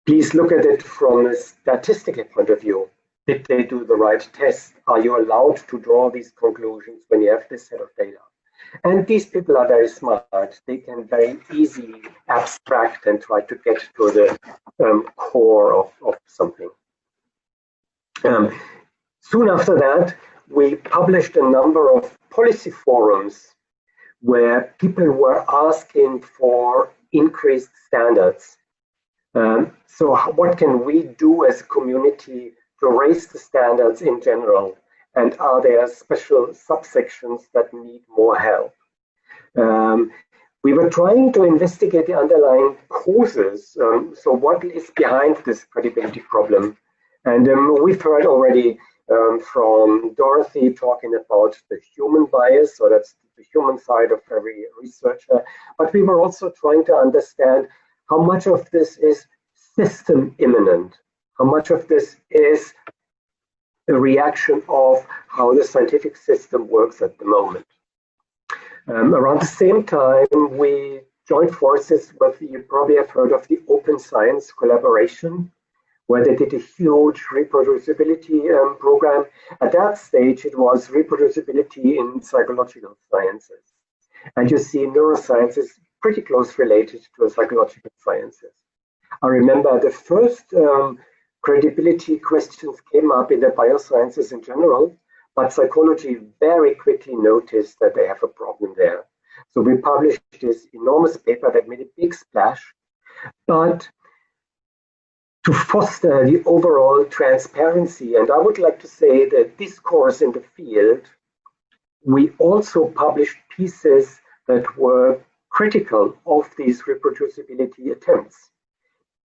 please look at it from a statistical point of view. Did they do the right test? Are you allowed to draw these conclusions when you have this set of data? And these people are very smart. They can very easily abstract and try to get to the core of something. Soon after that, we published a number of policy forums where people were asking for increased standards. So what can we do as a community to raise the standards in general? And are there special subsections that need more help? We were trying to investigate the underlying causes. So what is behind this credibility problem? And we've heard already from Dorothy talking about the human bias, so that's the human side of every researcher. But we were also trying to understand how much of this is system immanent, how much of this is a reaction of how the scientific system works at the moment. Around the same time, we joined forces with, you probably have heard of the Open Science Collaboration, where they did a huge reproducibility program. At that stage, it was reproducibility in psychological sciences. And you see neuroscience is pretty close related to psychological sciences. I remember the first credibility questions came up in the biosciences in general, but psychology very quickly noticed that they have a problem there. So we published this enormous paper that made a big splash, but to foster the overall transparency, and I would like to say the discourse in the field, we also published pieces that were critical of these reproducibility attempts.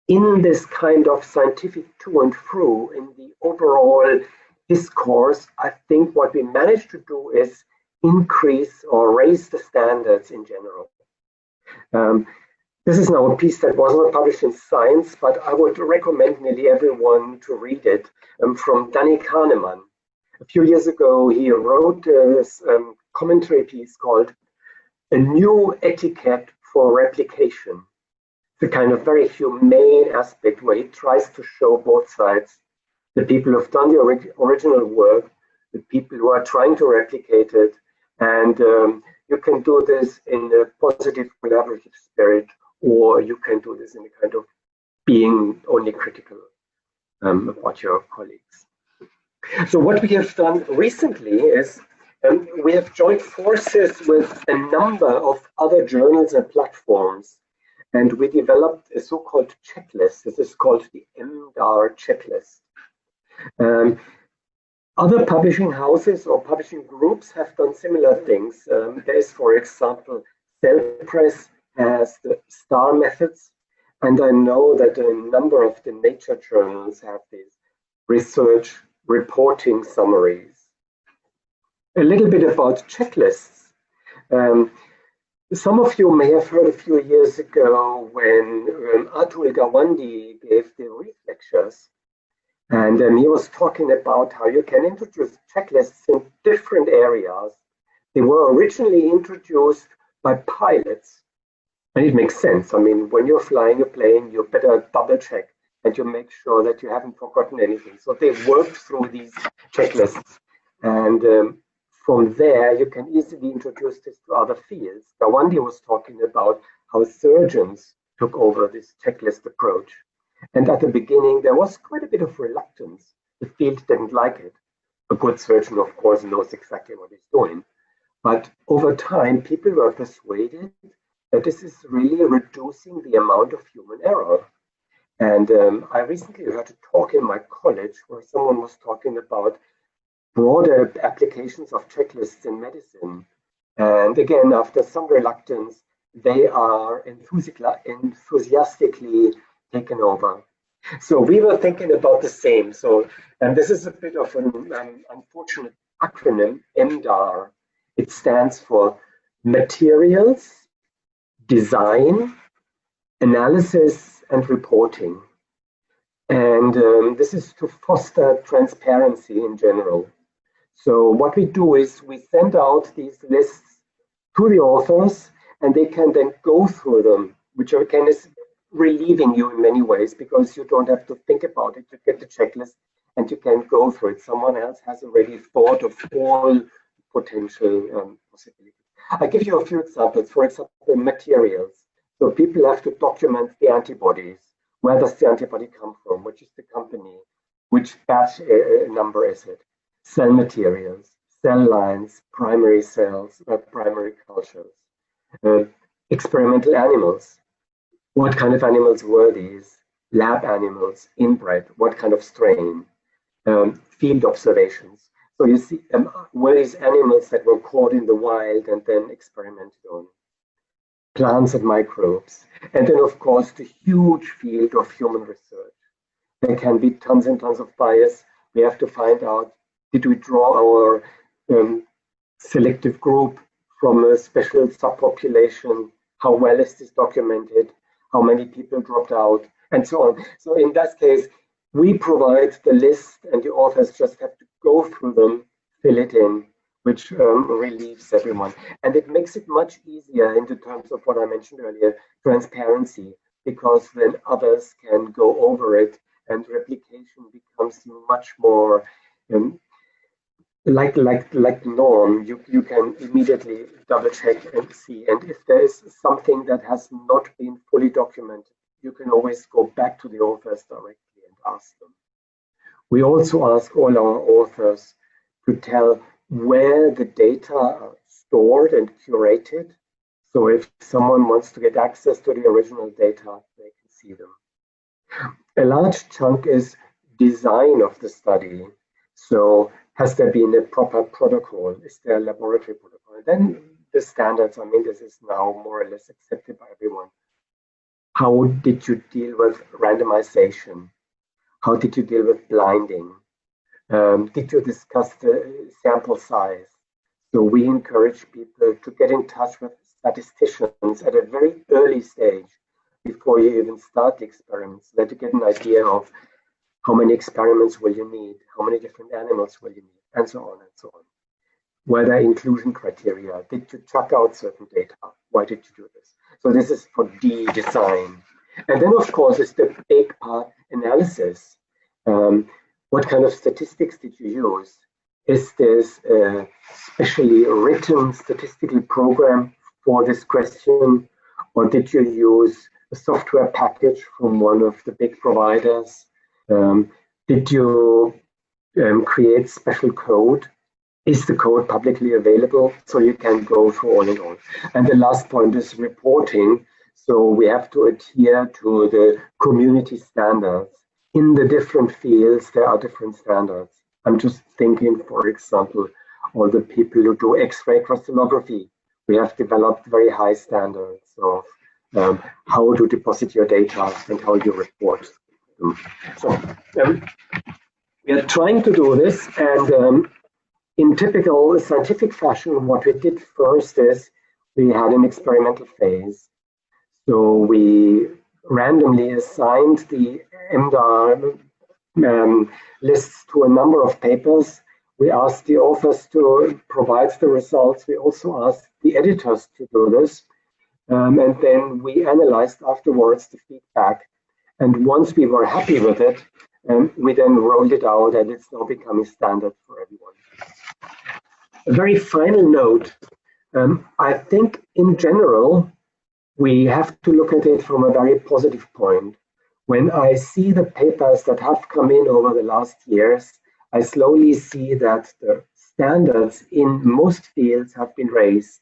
In this kind of scientific to and fro, in the overall discourse, I think what we managed to do is increase or raise the standards in general. This is now a piece that was not published in Science, but I would recommend nearly everyone to read it, from Danny Kahneman. A few years ago, he wrote this commentary piece called A New Etiquette for Replication. The kind of very humane aspect where he tries to show both sides, the people who've done the original work, the people who are trying to replicate it, and you can do this in a positive collaborative spirit, or you can do this in a kind of being only critical about your colleagues. So what we have done recently is we have joined forces with a number of other journals and platforms, and we developed a so-called checklist. This is called the Mdr Checklist. Other publishing houses or publishing groups have done similar things. There is, for example, Cell Press has the STAR methods, and I know that a number of the Nature journals have these research reporting summaries. a little bit about checklists. Some of you may have heard a few years ago when Atul Gawande gave the REEF lectures, and he was talking about how you can introduce checklists in different areas. They were originally introduced by pilots, and it makes sense. I mean, when you're flying a plane, you better double check and you make sure that you haven't forgotten anything. So they worked through these checklists, and from there, you can easily introduce this to other fields. Gawande was talking about how surgeons took over this checklist approach. And at the beginning, there was quite a bit of reluctance. The field didn't like it. A good surgeon, of course, knows exactly what he's doing. But over time, people were persuaded that this is really reducing the amount of human error. And I recently heard a talk in my college where someone was talking about broader applications of checklists in medicine. And again, after some reluctance, they are enthusiastically taken over. So we were thinking about the same. So, and this is a bit of an unfortunate acronym, Mdr. It stands for Materials, Design, Analysis, and Reporting. And this is to foster transparency in general. So what we do is we send out these lists to the authors, and they can then go through them, which again is relieving you in many ways because you don't have to think about it. You get the checklist and you can go through it. Someone else has already thought of all potential possibilities. I'll give you a few examples. For example, materials. So people have to document the antibodies. Where does the antibody come from? Which is the company? Which batch number is it? Cell materials, cell lines, primary cells, primary cultures, experimental animals. What kind of animals were these? Lab animals, inbred, what kind of strain? Field observations. So you see, were these animals that were caught in the wild and then experimented on? Plants and microbes. And then, of course, the huge field of human research. There can be tons and tons of bias. We have to find out, did we draw our selective group from a special subpopulation? How well is this documented? How many people dropped out? And so on. So in that case, we provide the list and the authors just have to go through them, fill it in, which relieves everyone. And it makes it much easier in the terms of what I mentioned earlier, transparency, because then others can go over it and replication becomes much more like norm. You can immediately double check and see. And if there is something that has not been fully documented, you can always go back to the authors directly and ask them. We also ask all our authors to tell where the data are stored and curated. So if someone wants to get access to the original data, they can see them. A large chunk is design of the study. So has there been a proper protocol? Is there a laboratory protocol? Then the standards, I mean, this is now more or less accepted by everyone. How did you deal with randomization? How did you deal with blinding? Did you discuss the sample size? So we encourage people to get in touch with statisticians at a very early stage before you even start the experiments, so that you get an idea of how many experiments will you need, how many different animals will you need, and so on and so on. Were there inclusion criteria? Did you chuck out certain data? Why did you do this? So this is for D, design. And then, of course, is the big part, analysis. What kind of statistics did you use? Is this a specially written statistical program for this question? Or did you use a software package from one of the big providers? Did you create special code? Is the code publicly available? So you can go through all in all. And the last point is reporting. So we have to adhere to the community standards. In the different fields, there are different standards. I'm just thinking, for example, all the people who do X-ray crystallography. We have developed very high standards of how to deposit your data and how you report them. So we are trying to do this, and In typical scientific fashion, what we did first is we had an experimental phase. So we randomly assigned the Mdr lists to a number of papers. We asked the authors to provide the results. We also asked the editors to do this. And then we analyzed afterwards the feedback. And once we were happy with it, we then rolled it out, and it's now becoming standard for everyone. A very final note, I think in general, we have to look at it from a very positive point. When I see the papers that have come in over the last years, I slowly see that the standards in most fields have been raised.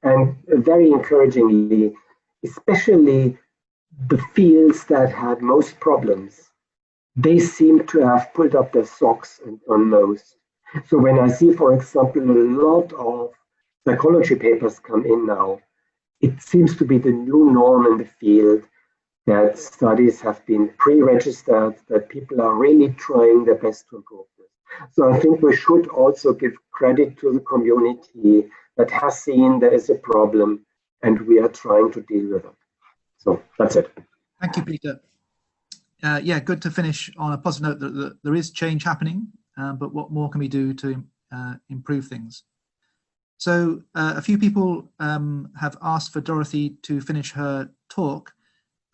And very encouragingly, especially the fields that had most problems, they seem to have pulled up their socks and done most. So when I see, for example, a lot of psychology papers come in now, it seems to be the new norm in the field that studies have been pre-registered, that people are really trying their best to improve this. So I think we should also give credit to the community that has seen there is a problem and we are trying to deal with it. So that's it. Thank you, Peter. Yeah, good to finish on a positive note that there is change happening, but what more can we do to improve things? So a few people have asked for Dorothy to finish her talk.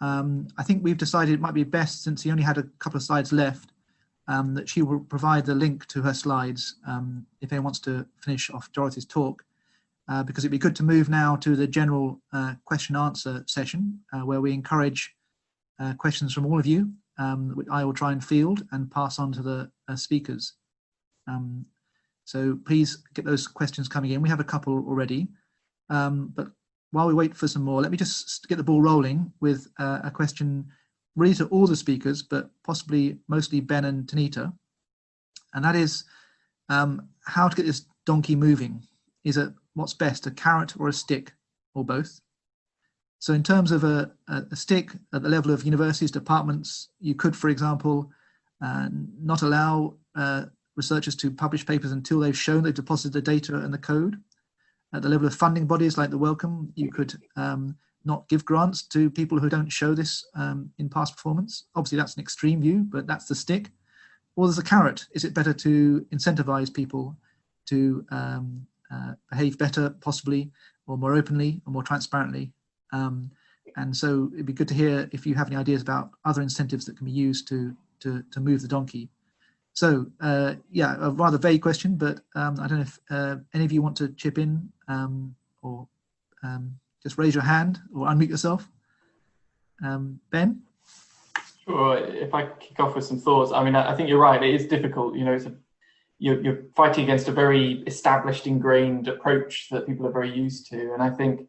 I think we've decided it might be best, since he only had a couple of slides left, that she will provide the link to her slides if anyone wants to finish off Dorothy's talk, because it'd be good to move now to the general question answer session, where we encourage questions from all of you, which I will try and field and pass on to the speakers. So please get those questions coming in. We have a couple already, but while we wait for some more, let me just get the ball rolling with a question really to all the speakers, but possibly mostly Ben and Tanita. And that is how to get this donkey moving. Is it what's best, a carrot or a stick, or both? So in terms of a stick at the level of universities, departments, you could, for example, not allow researchers to publish papers until they've shown they've deposited the data and the code. At the level of funding bodies like the Wellcome, you could not give grants to people who don't show this in past performance. Obviously, that's an extreme view, but that's the stick. Or there's a carrot. Is it better to incentivize people to behave better, possibly, or more openly, or more transparently? And so it'd be good to hear if you have any ideas about other incentives that can be used to move the donkey. So yeah, a rather vague question, but I don't know if any of you want to chip in or just raise your hand or unmute yourself. Ben? Sure, if I kick off with some thoughts. I mean, I think you're right, it is difficult. You know, you're fighting against a very established, ingrained approach that people are very used to. And I think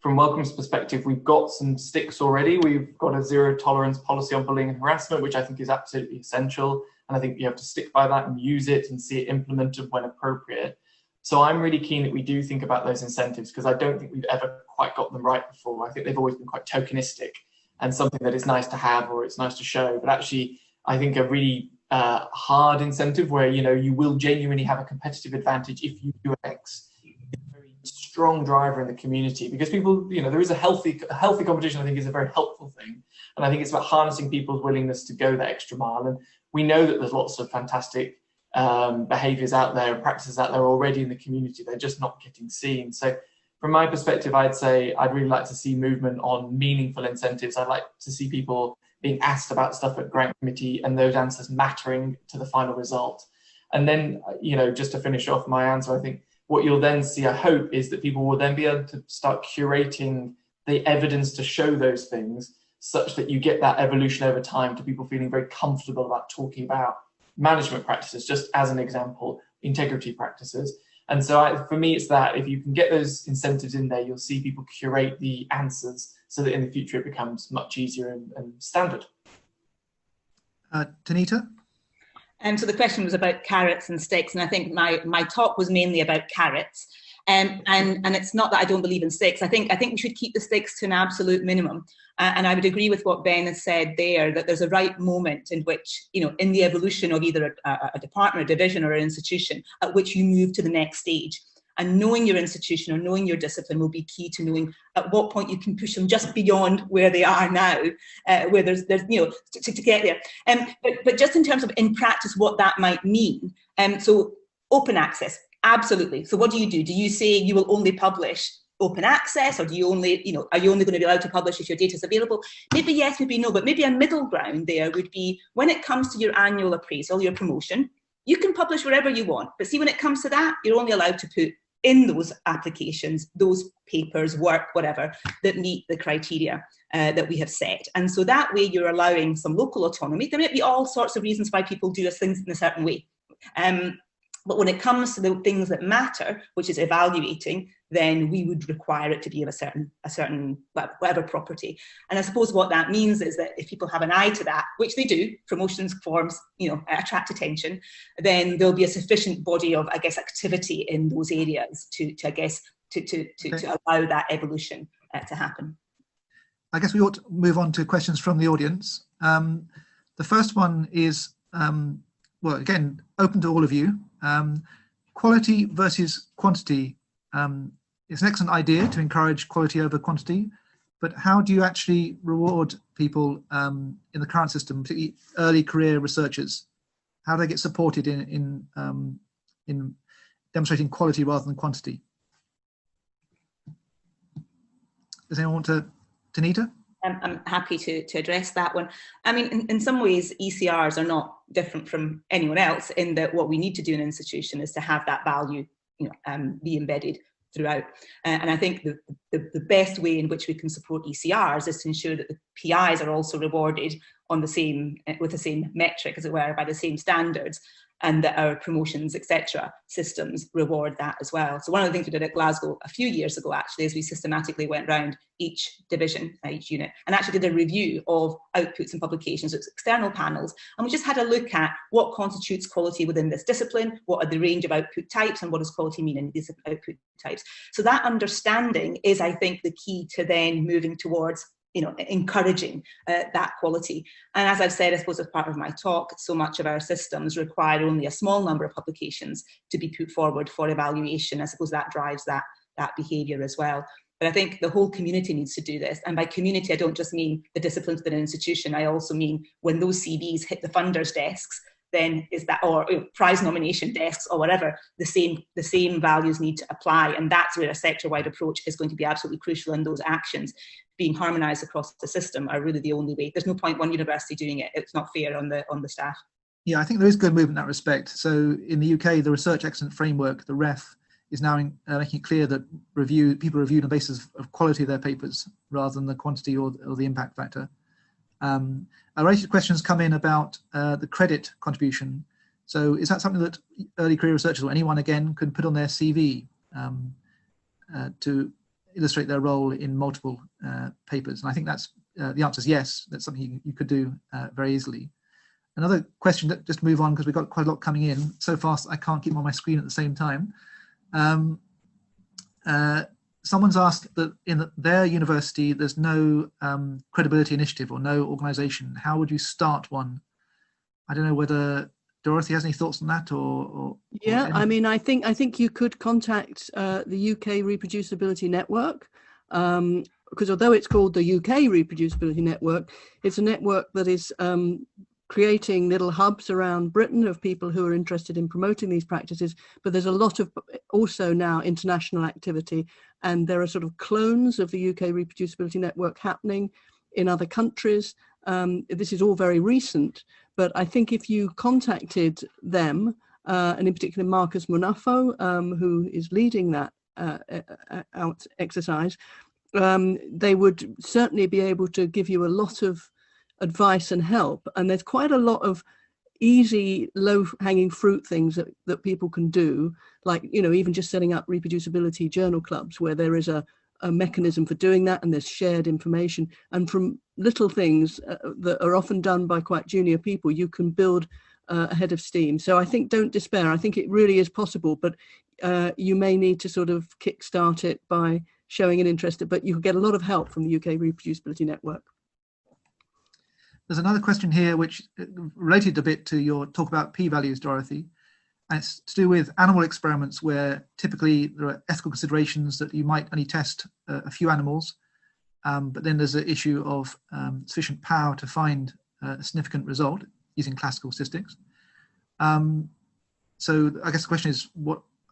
from Wellcome's perspective, we've got some sticks already. We've got a zero tolerance policy on bullying and harassment, which I think is absolutely essential. And I think you have to stick by that and use it and see it implemented when appropriate. So I'm really keen that we do think about those incentives, because I don't think we've ever quite got them right before. I think they've always been quite tokenistic and something that is nice to have or it's nice to show. But actually, I think a really hard incentive where, you know, you will genuinely have a competitive advantage if you do X, is a very strong driver in the community, because people, you know, there is a healthy competition. I think is a very helpful thing. And I think it's about harnessing people's willingness to go that extra mile. And we know that there's lots of fantastic behaviors out there and practices out there already in the community. They're just not getting seen. So from my perspective, I'd say I'd really like to see movement on meaningful incentives. I'd like to see people being asked about stuff at grant committee and those answers mattering to the final result. And then, you know, just to finish off my answer, I think what you'll then see, I hope, is that people will then be able to start curating the evidence to show those things, such that you get that evolution over time to people feeling very comfortable about talking about management practices, just as an example, integrity practices. And so for me, it's that if you can get those incentives in there, you'll see people curate the answers so that in the future it becomes much easier and standard. Tanita? So the question was about carrots and sticks, and I think my talk was mainly about carrots. And it's not that I don't believe in sticks. I think we should keep the sticks to an absolute minimum. And I would agree with what Ben has said there, that there's a right moment in which, in the evolution of either a department, a division, or an institution, at which you move to the next stage. And knowing your institution or knowing your discipline will be key to knowing at what point you can push them just beyond where they are now, where there's to get there. But just in terms of in practice what that might mean, so open access, absolutely. So what do? Do you say you will only publish open access, or do you only, are you only going to be allowed to publish if your data is available? Maybe yes, maybe no, but maybe a middle ground there would be, when it comes to your annual appraisal, your promotion, you can publish wherever you want. But see, when it comes to that, you're only allowed to put in those applications, those papers, work, whatever, that meet the criteria that we have set. And so that way you're allowing some local autonomy. There might be all sorts of reasons why people do things in a certain way. But when it comes to the things that matter, which is evaluating, then we would require it to be of a certain whatever property. And I suppose what that means is that if people have an eye to that, which they do, promotions forms, attract attention, then there'll be a sufficient body of, I guess, activity in those areas to allow that evolution to happen. I guess we ought to move on to questions from the audience. The first one is, well, again, open to all of you. Quality versus quantity. It's an excellent idea to encourage quality over quantity, but how do you actually reward people in the current system, particularly early career researchers? How do they get supported in demonstrating quality rather than quantity? Does anyone want to, Tanita? I'm happy to address that one. I mean, in some ways, ECRs are not different from anyone else in that what we need to do in an institution is to have that value, be embedded throughout. And I think the best way in which we can support ECRs is to ensure that the PIs are also rewarded on the same, with the same metric, as it were, by the same standards, and that our promotions, etc., systems reward that as well. So one of the things we did at Glasgow a few years ago, actually, is we systematically went round each division, each unit, and actually did a review of outputs and publications. It's external panels, and we just had a look at what constitutes quality within this discipline, what are the range of output types, and what does quality mean in these output types. So that understanding is, I think, the key to then moving towards encouraging that quality. And as I've said, I suppose as part of my talk, so much of our systems require only a small number of publications to be put forward for evaluation. I suppose that drives that behaviour as well. But I think the whole community needs to do this. And by community, I don't just mean the disciplines within an institution. I also mean when those CVs hit the funders' desks, then is that, or prize nomination desks or whatever, the same values need to apply. And that's where a sector-wide approach is going to be absolutely crucial, and those actions being harmonised across the system are really the only way. There's no point one university doing it. It's not fair on the staff. Yeah, I think there is good movement in that respect. So in the UK, the Research Excellence Framework, the REF, is now making it clear that people review on the basis of quality of their papers rather than the quantity or the impact factor. A related questions come in about the credit contribution. So is that something that early career researchers or anyone, again, can put on their CV to illustrate their role in multiple papers? And I think that's the answer is yes. That's something you could do very easily. Another question, that just move on because we've got quite a lot coming in so fast I can't keep them on my screen at the same time. Someone's asked that in their university there's no credibility initiative or no organisation. How would you start one? I don't know whether Dorothy has any thoughts on that, or yeah, I mean, I think you could contact the UK Reproducibility Network, because although it's called the UK Reproducibility Network, it's a network that is creating little hubs around Britain of people who are interested in promoting these practices. But there's a lot of also now international activity, and there are sort of clones of the UK Reproducibility Network happening in other countries. This is all very recent, but I think if you contacted them, and in particular Marcus Munafo, who is leading that exercise, they would certainly be able to give you a lot of advice and help. And there's quite a lot of easy, low-hanging fruit things that people can do, like, even just setting up reproducibility journal clubs where there is a mechanism for doing that, and there's shared information. And from little things that are often done by quite junior people, you can build ahead of steam. So I think don't despair. I think it really is possible, but you may need to sort of kickstart it by showing an interest, but you get a lot of help from the UK Reproducibility Network. There's another question here which related a bit to your talk about p-values, Dorothy, and it's to do with animal experiments where typically there are ethical considerations that you might only test a few animals, but then there's an issue of sufficient power to find a significant result using classical statistics. So I guess the question is,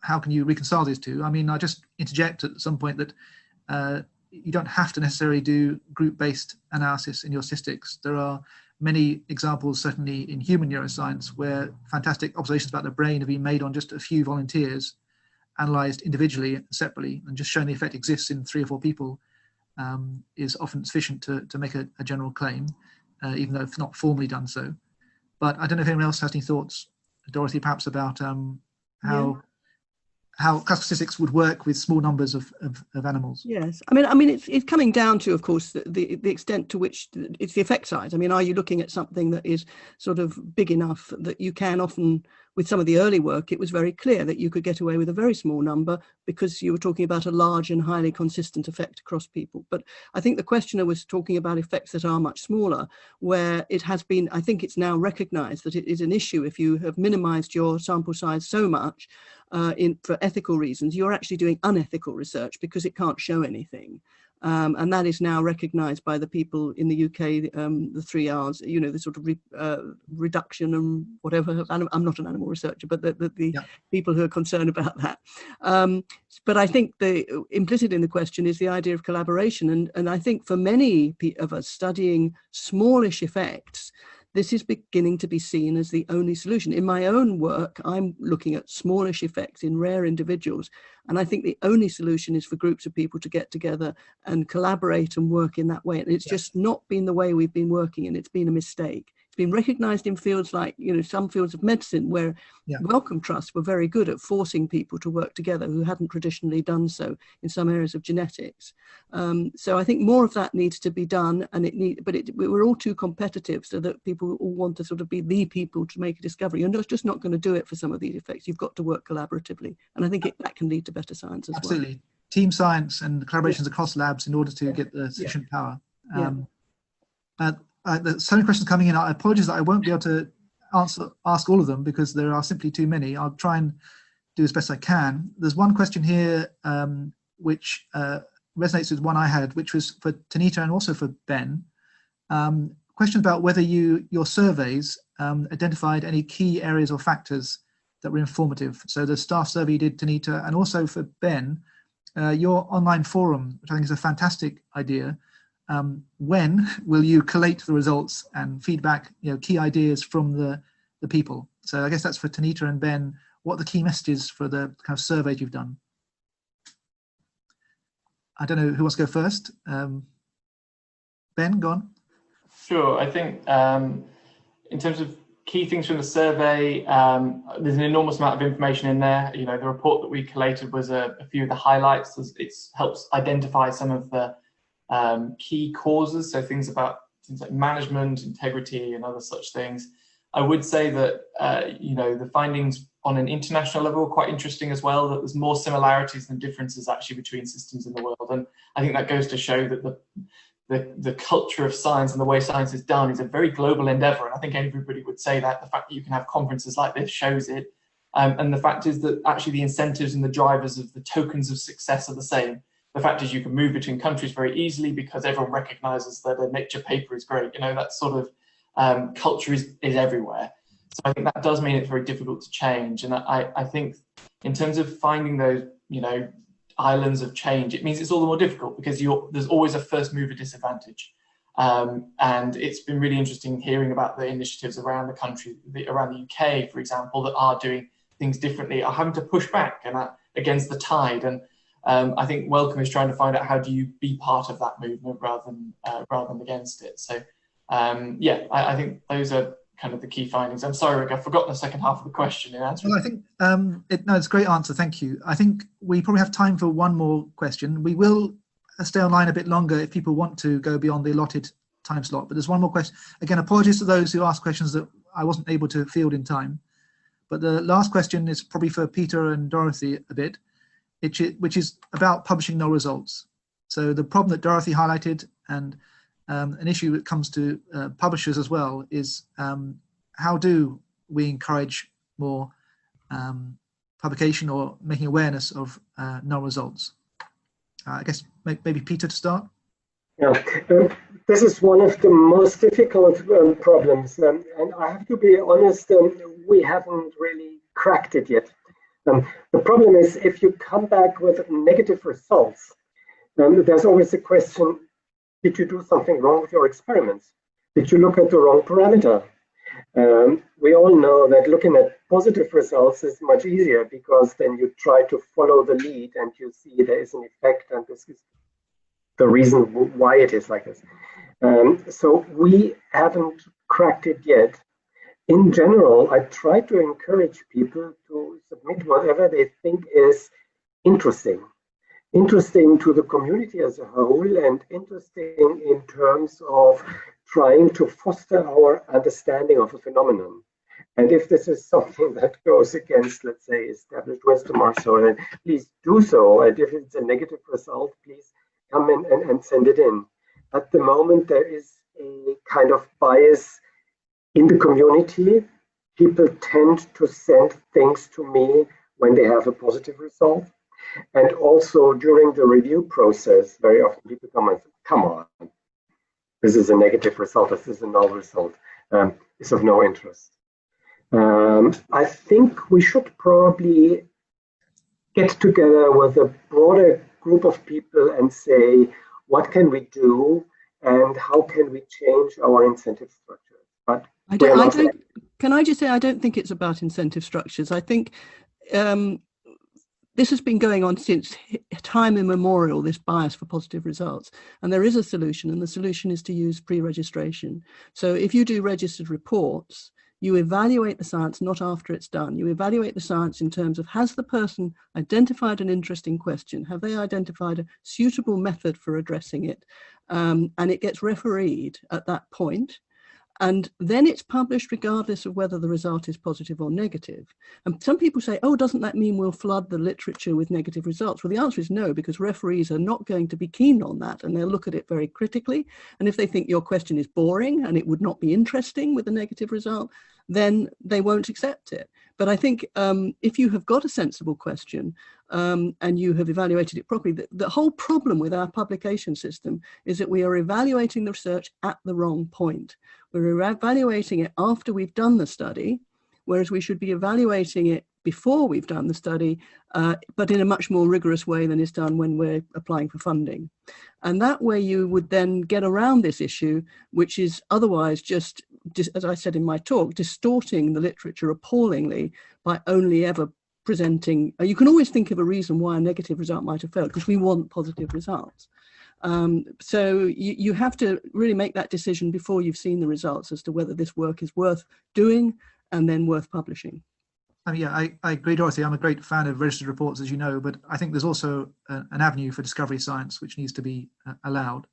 how can you reconcile these two? I mean, I'll just interject at some point that you don't have to necessarily do group-based analysis in your statistics. There are many examples, certainly in human neuroscience, where fantastic observations about the brain have been made on just a few volunteers, analysed individually, separately, and just showing the effect exists in 3 or 4 people is often sufficient to make a general claim, even though it's not formally done so. But I don't know if anyone else has any thoughts, Dorothy, perhaps about how classical statistics would work with small numbers of animals. Yes, I mean, it's coming down to, of course, the extent to which it's the effect size. I mean, are you looking at something that is sort of big enough that you can often, with some of the early work, it was very clear that you could get away with a very small number because you were talking about a large and highly consistent effect across people. But I think the questioner was talking about effects that are much smaller, where it has been, I think it's now recognized that it is an issue if you have minimized your sample size so much for ethical reasons, you're actually doing unethical research because it can't show anything. And that is now recognised by the people in the UK, the 3 R's, you know, the sort of reduction and whatever. I'm not an animal researcher, but the people who are concerned about that. But I think the implicit in the question is the idea of collaboration. And I think for many of us studying smallish effects, this is beginning to be seen as the only solution. In my own work, I'm looking at smallish effects in rare individuals. And I think the only solution is for groups of people to get together and collaborate and work in that way. And it's just not been the way we've been working, and it's been a mistake. It's been recognized in fields like, you know, some fields of medicine where Wellcome trusts were very good at forcing people to work together who hadn't traditionally done so in some areas of genetics. So I think more of that needs to be done, and we're all too competitive so that people all want to sort of be the people to make a discovery. You're just not going to do it for some of these effects. You've got to work collaboratively. And I think that can lead to better science as well. Absolutely. Team science and collaborations across labs in order to get the sufficient power. There's so many questions coming in. I apologize that I won't be able to ask all of them because there are simply too many. I'll try and do as best I can. There's one question here which resonates with one I had, which was for Tanita and also for Ben. Question about whether your surveys identified any key areas or factors that were informative. So the staff survey you did, Tanita, and also for Ben, your online forum, which I think is a fantastic idea. When will you collate the results and feedback, you know, key ideas from the people? So I guess that's for Tanita and Ben. What are the key messages for the kind of surveys you've done? I don't know who wants to go first. Ben, go on. Sure. I think in terms of key things from the survey, there's an enormous amount of information in there. You know, the report that we collated was a few of the highlights. It helps identify some of the key causes, so things like management, integrity, and other such things. I would say that you know, the findings on an international level are quite interesting as well, that there's more similarities than differences actually between systems in the world. And I think that goes to show that the culture of science and the way science is done is a very global endeavor. And I think everybody would say that. The fact that you can have conferences like this shows it. And the fact is that actually the incentives and the drivers of the tokens of success are the same. The fact is you can move between countries very easily because everyone recognizes that a Nature paper is great. You know, that sort of culture is everywhere. So I think that does mean it's very difficult to change. And I think in terms of finding those, you know, islands of change, it means it's all the more difficult because there's always a first mover disadvantage. And it's been really interesting hearing about the initiatives around the country, around the UK, for example, that are doing things differently, are having to push back and against the tide. And I think Wellcome is trying to find out how do you be part of that movement rather than against it. So yeah, I think those are kind of the key findings. I'm sorry, Rik, I've forgotten the second half of the question in answering. Well, I think it's a great answer. Thank you. I think we probably have time for one more question. We will stay online a bit longer if people want to go beyond the allotted time slot. But there's one more question. Again, apologies to those who asked questions that I wasn't able to field in time. But the last question is probably for Peter and Dorothy a bit, which is about publishing null results. So the problem that Dorothy highlighted, and an issue that comes to publishers as well, is how do we encourage more publication or making awareness of null results? I guess maybe Peter to start. Yeah, this is one of the most difficult problems, and I have to be honest, we haven't really cracked it yet. The problem is, if you come back with negative results, there's always a question, did you do something wrong with your experiments? Did you look at the wrong parameter? We all know that looking at positive results is much easier, because then you try to follow the lead and you see there is an effect, and this is the reason why it is like this. So we haven't cracked it yet. In general, I try to encourage people to submit whatever they think is interesting to the community as a whole, and interesting in terms of trying to foster our understanding of a phenomenon. And if this is something that goes against, let's say, established wisdom or so, then please do so. And if it's a negative result, please come in and send it in. At the moment, there is a kind of bias in the community. People tend to send things to me when they have a positive result. And also during the review process, very often people come on, this is a negative result, this is a null result, it's of no interest. I think we should probably get together with a broader group of people and say, what can we do and how can we change our incentive structure? But can I just say, I don't think it's about incentive structures. I think this has been going on since time immemorial, this bias for positive results. And there is a solution, and the solution is to use pre-registration. So if you do registered reports, you evaluate the science not after it's done. You evaluate the science in terms of, has the person identified an interesting question? Have they identified a suitable method for addressing it? And it gets refereed at that point. And then it's published regardless of whether the result is positive or negative. And some people say, oh, doesn't that mean we'll flood the literature with negative results? Well, the answer is no, because referees are not going to be keen on that, and they'll look at it very critically. And if they think your question is boring and it would not be interesting with a negative result, then they won't accept it. But I think if you have got a sensible question and you have evaluated it properly, the whole problem with our publication system is that we are evaluating the research at the wrong point. We're evaluating it after we've done the study, whereas we should be evaluating it before we've done the study, but in a much more rigorous way than is done when we're applying for funding. And that way you would then get around this issue, which is otherwise just, as I said in my talk, distorting the literature appallingly by only ever presenting. You can always think of a reason why a negative result might have failed, because we want positive results. So you have to really make that decision before you've seen the results as to whether this work is worth doing and then worth publishing. Yeah, I agree, Dorothy. I'm a great fan of registered reports, as you know, but I think there's also an avenue for discovery science which needs to be allowed.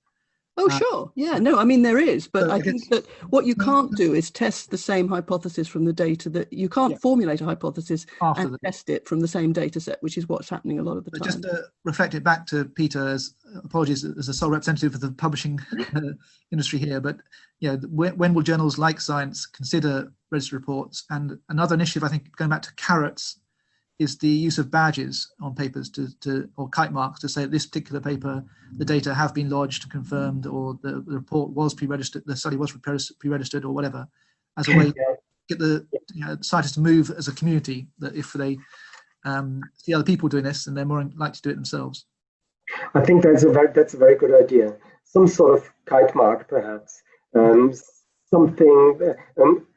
Oh, sure. Yeah, no, I mean, there is. But so I think that what you can't do is test the same hypothesis from the data that you can't formulate a hypothesis and test it from the same data set, which is what's happening a lot of the time. Just to reflect it back to Peter, as apologies as a sole representative of the publishing industry here, but when will journals like Science consider registered reports? And another initiative, I think, going back to carrots, is the use of badges on papers or kite marks to say that this particular paper, the data have been lodged, confirmed, or the report was pre-registered, the study was pre-registered, or whatever, as a way to get the scientists to move as a community, that if they see other people doing this, then they're more likely to do it themselves. I think that's a very good idea. Some sort of kite mark, perhaps. Something.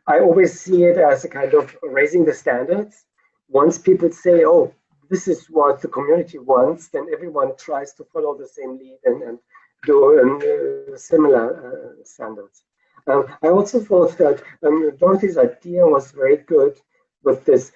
I always see it as a kind of raising the standards. Once people say, oh, this is what the community wants, then everyone tries to follow the same lead and do similar standards. I also thought that Dorothy's idea was very good with this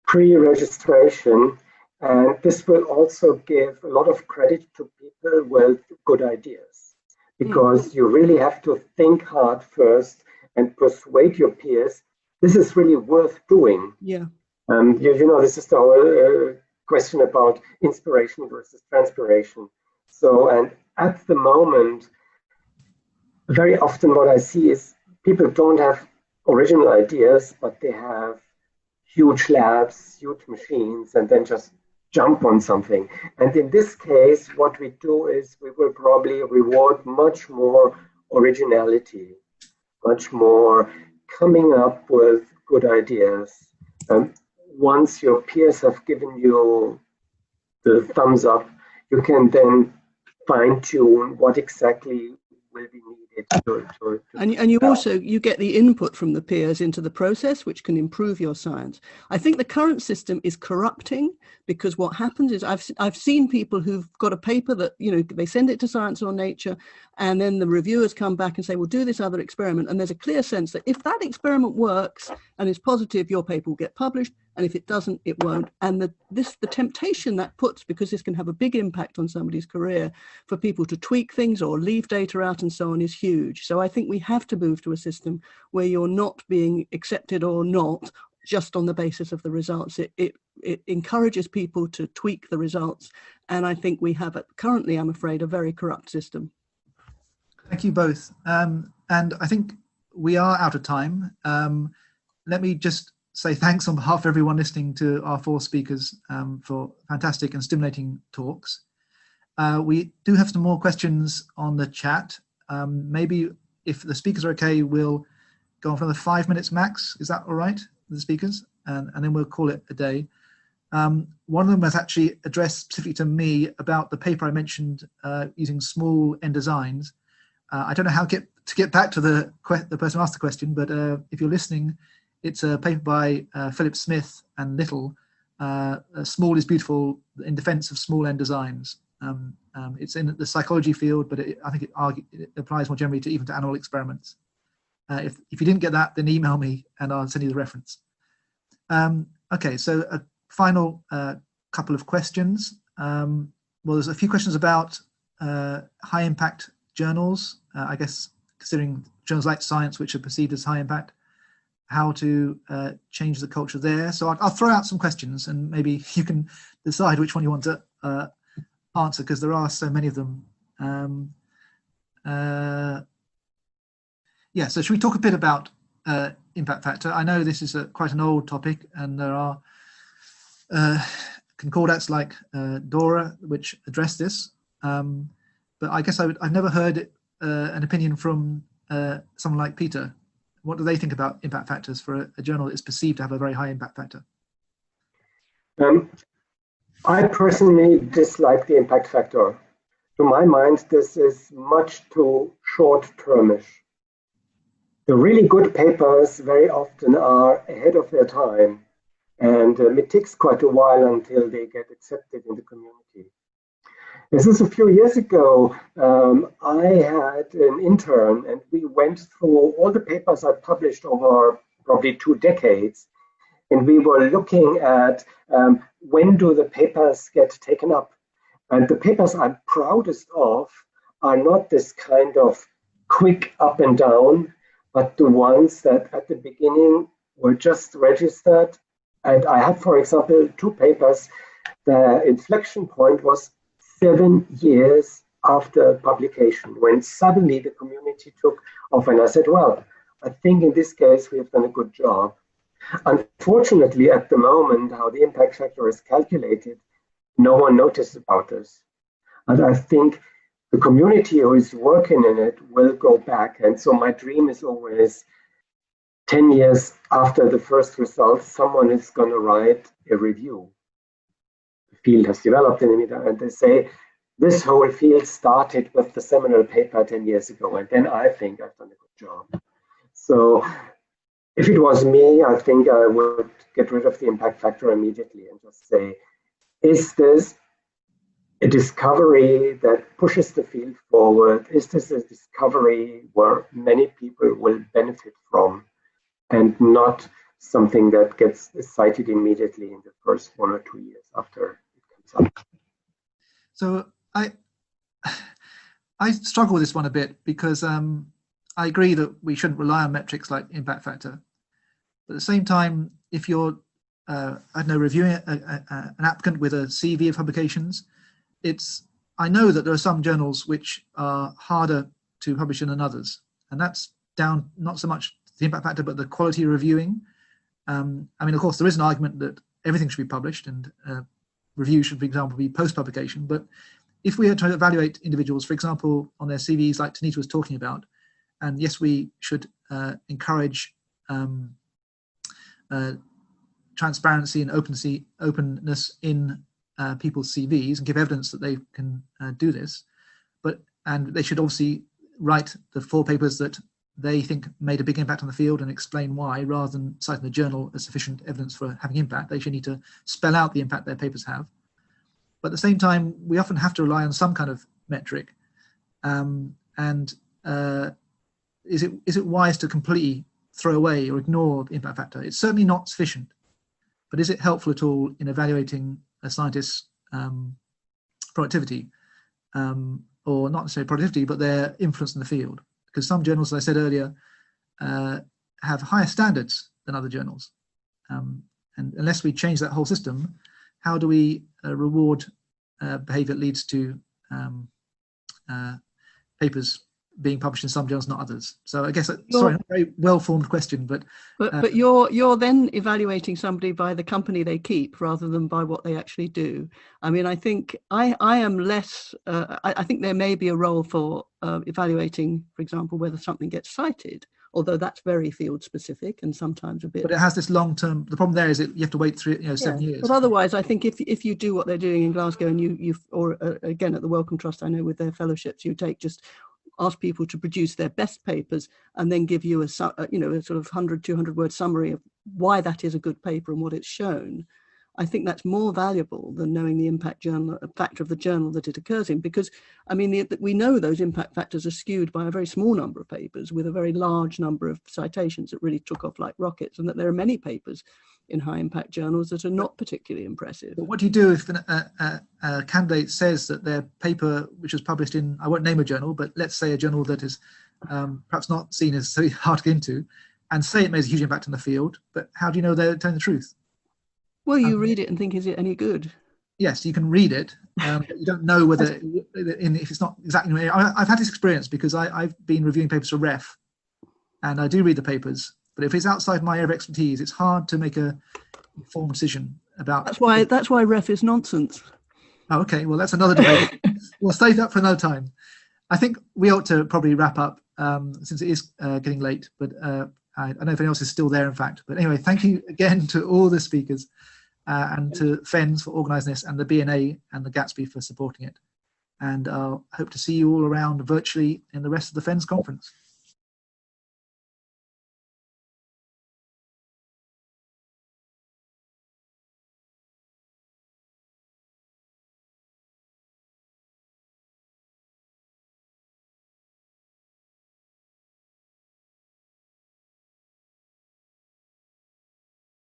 pre-registration, and this will also give a lot of credit to people with good ideas, because you really have to think hard first and persuade your peers this is really worth doing. Yeah. You know, this is the whole question about inspiration versus transpiration. So, and at the moment, very often what I see is people don't have original ideas, but they have huge labs, huge machines, and then just jump on something. And in this case, what we do is we will probably reward much more originality, much more coming up with good ideas. Once your peers have given you the thumbs up, you can then fine tune what exactly will be needed and you also get the input from the peers into the process, which can improve your science. I think the current system is corrupting, because what happens is I've seen people who've got a paper that, you know, they send it to Science or Nature, and then the reviewers come back and say, well, do this other experiment, and there's a clear sense that if that experiment works and is positive, your paper will get published, and if it doesn't, it won't. And the temptation that puts, because this can have a big impact on somebody's career, for people to tweak things or leave data out and so on, is huge. So I think we have to move to a system where you're not being accepted or not just on the basis of the results. It encourages people to tweak the results. And I think we have currently, I'm afraid, a very corrupt system. Thank you both. And I think we are out of time. Let me just say thanks on behalf of everyone listening to our 4 speakers for fantastic and stimulating talks. We do have some more questions on the chat. Maybe if the speakers are okay, we'll go on for another 5 minutes max. Is that all right, the speakers? And then we'll call it a day. One of them was actually addressed specifically to me about the paper I mentioned using small end designs. I don't know how to get back to the person who asked the question, but if you're listening, it's a paper by Philip Smith and Little, Small is Beautiful in Defense of Small End Designs. It's in the psychology field, but I think it applies more generally to even to animal experiments. If you didn't get that, then email me and I'll send you the reference. Okay, so a final couple of questions. Well, there's a few questions about high impact journals, I guess considering journals like Science, which are perceived as high impact, how to change the culture there. So I'll throw out some questions and maybe you can decide which one you want to answer, because there are so many of them. Yeah, so should we talk a bit about impact factor? I know this is quite an old topic, and there are concordats like DORA which address this, but I guess I've never heard an opinion from someone like Peter. What do they think about impact factors for a journal that is perceived to have a very high impact factor? I personally dislike the impact factor. To my mind, this is much too short-termish. The really good papers very often are ahead of their time, and it takes quite a while until they get accepted in the community. This is a few years ago. I had an intern, and we went through all the papers I published over probably 2 decades, and we were looking at when do the papers get taken up. And the papers I'm proudest of are not this kind of quick up and down, but the ones that at the beginning were just registered. And I had, for example, 2 papers. The inflection point was 7 years after publication, when suddenly the community took off, and I said, well, I think in this case we have done a good job. Unfortunately, at the moment, how the impact factor is calculated, no one noticed about this. And I think the community who is working in it will go back. And so my dream is always 10 years after the first results, someone is going to write a review. The field has developed in it, and they say, this whole field started with the seminal paper 10 years ago, and then I think I've done a good job. So if it was me, I think I would get rid of the impact factor immediately and just say, is this a discovery that pushes the field forward? Is this a discovery where many people will benefit from, and not something that gets cited immediately in the first 1 or 2 years after it comes up? So I struggle with this one a bit, because I agree that we shouldn't rely on metrics like impact factor. But at the same time, if you're, I don't know, reviewing an applicant with a CV of publications, I know that there are some journals which are harder to publish in than others. And that's down not so much the impact factor, but the quality of reviewing. I mean, of course, there is an argument that everything should be published and review should, for example, be post-publication. But if we are trying to evaluate individuals, for example, on their CVs like Tanita was talking about, and yes, we should encourage transparency and openness in people's CVs and give evidence that they can do this, and they should obviously write the 4 papers that they think made a big impact on the field and explain why, rather than citing the journal as sufficient evidence for having impact. They should need to spell out the impact their papers have. But at the same time, we often have to rely on some kind of metric. Is it wise to completely throw away or ignore the impact factor? It's certainly not sufficient, but is it helpful at all in evaluating a scientist's productivity, or not necessarily productivity, but their influence in the field? Because some journals, as I said earlier, have higher standards than other journals. And unless we change that whole system, how do we reward behavior that leads to papers being published in some journals, not others? So I guess, sorry, a very well-formed question, but you're then evaluating somebody by the company they keep rather than by what they actually do. I mean, I think I am less. I think there may be a role for evaluating, for example, whether something gets cited, although that's very field specific and sometimes a bit. But it has this long term. The problem there is that you have to wait 7 years. But otherwise, I think if you do what they're doing in Glasgow, and you or again at the Wellcome Trust, I know with their fellowships, you ask people to produce their best papers and then give you a sort of 100-200 word summary of why that is a good paper and what it's shown. I think that's more valuable than knowing the impact factor of the journal that it occurs in, because I mean we know those impact factors are skewed by a very small number of papers with a very large number of citations that really took off like rockets, and that there are many papers in high impact journals that are not particularly impressive. But what do you do if a candidate says that their paper, which was published in, I won't name a journal, but let's say a journal that is perhaps not seen as so hard to get into, and say it made a huge impact in the field, but how do you know they're telling the truth? Well, you read it and think, is it any good? Yes, you can read it, but you don't know whether, if it's not exactly. I've had this experience because I've been reviewing papers for REF, and I do read the papers. But if it's outside my area of expertise, it's hard to make a informed decision about. That's why REF is nonsense. Oh, okay. Well, that's another debate. We'll save that for another time. I think we ought to probably wrap up since it is getting late. But I don't know if anyone else is still there, in fact. But anyway, thank you again to all the speakers and to FENS for organising this, and the BNA and the Gatsby for supporting it. And I hope to see you all around virtually in the rest of the FENS conference.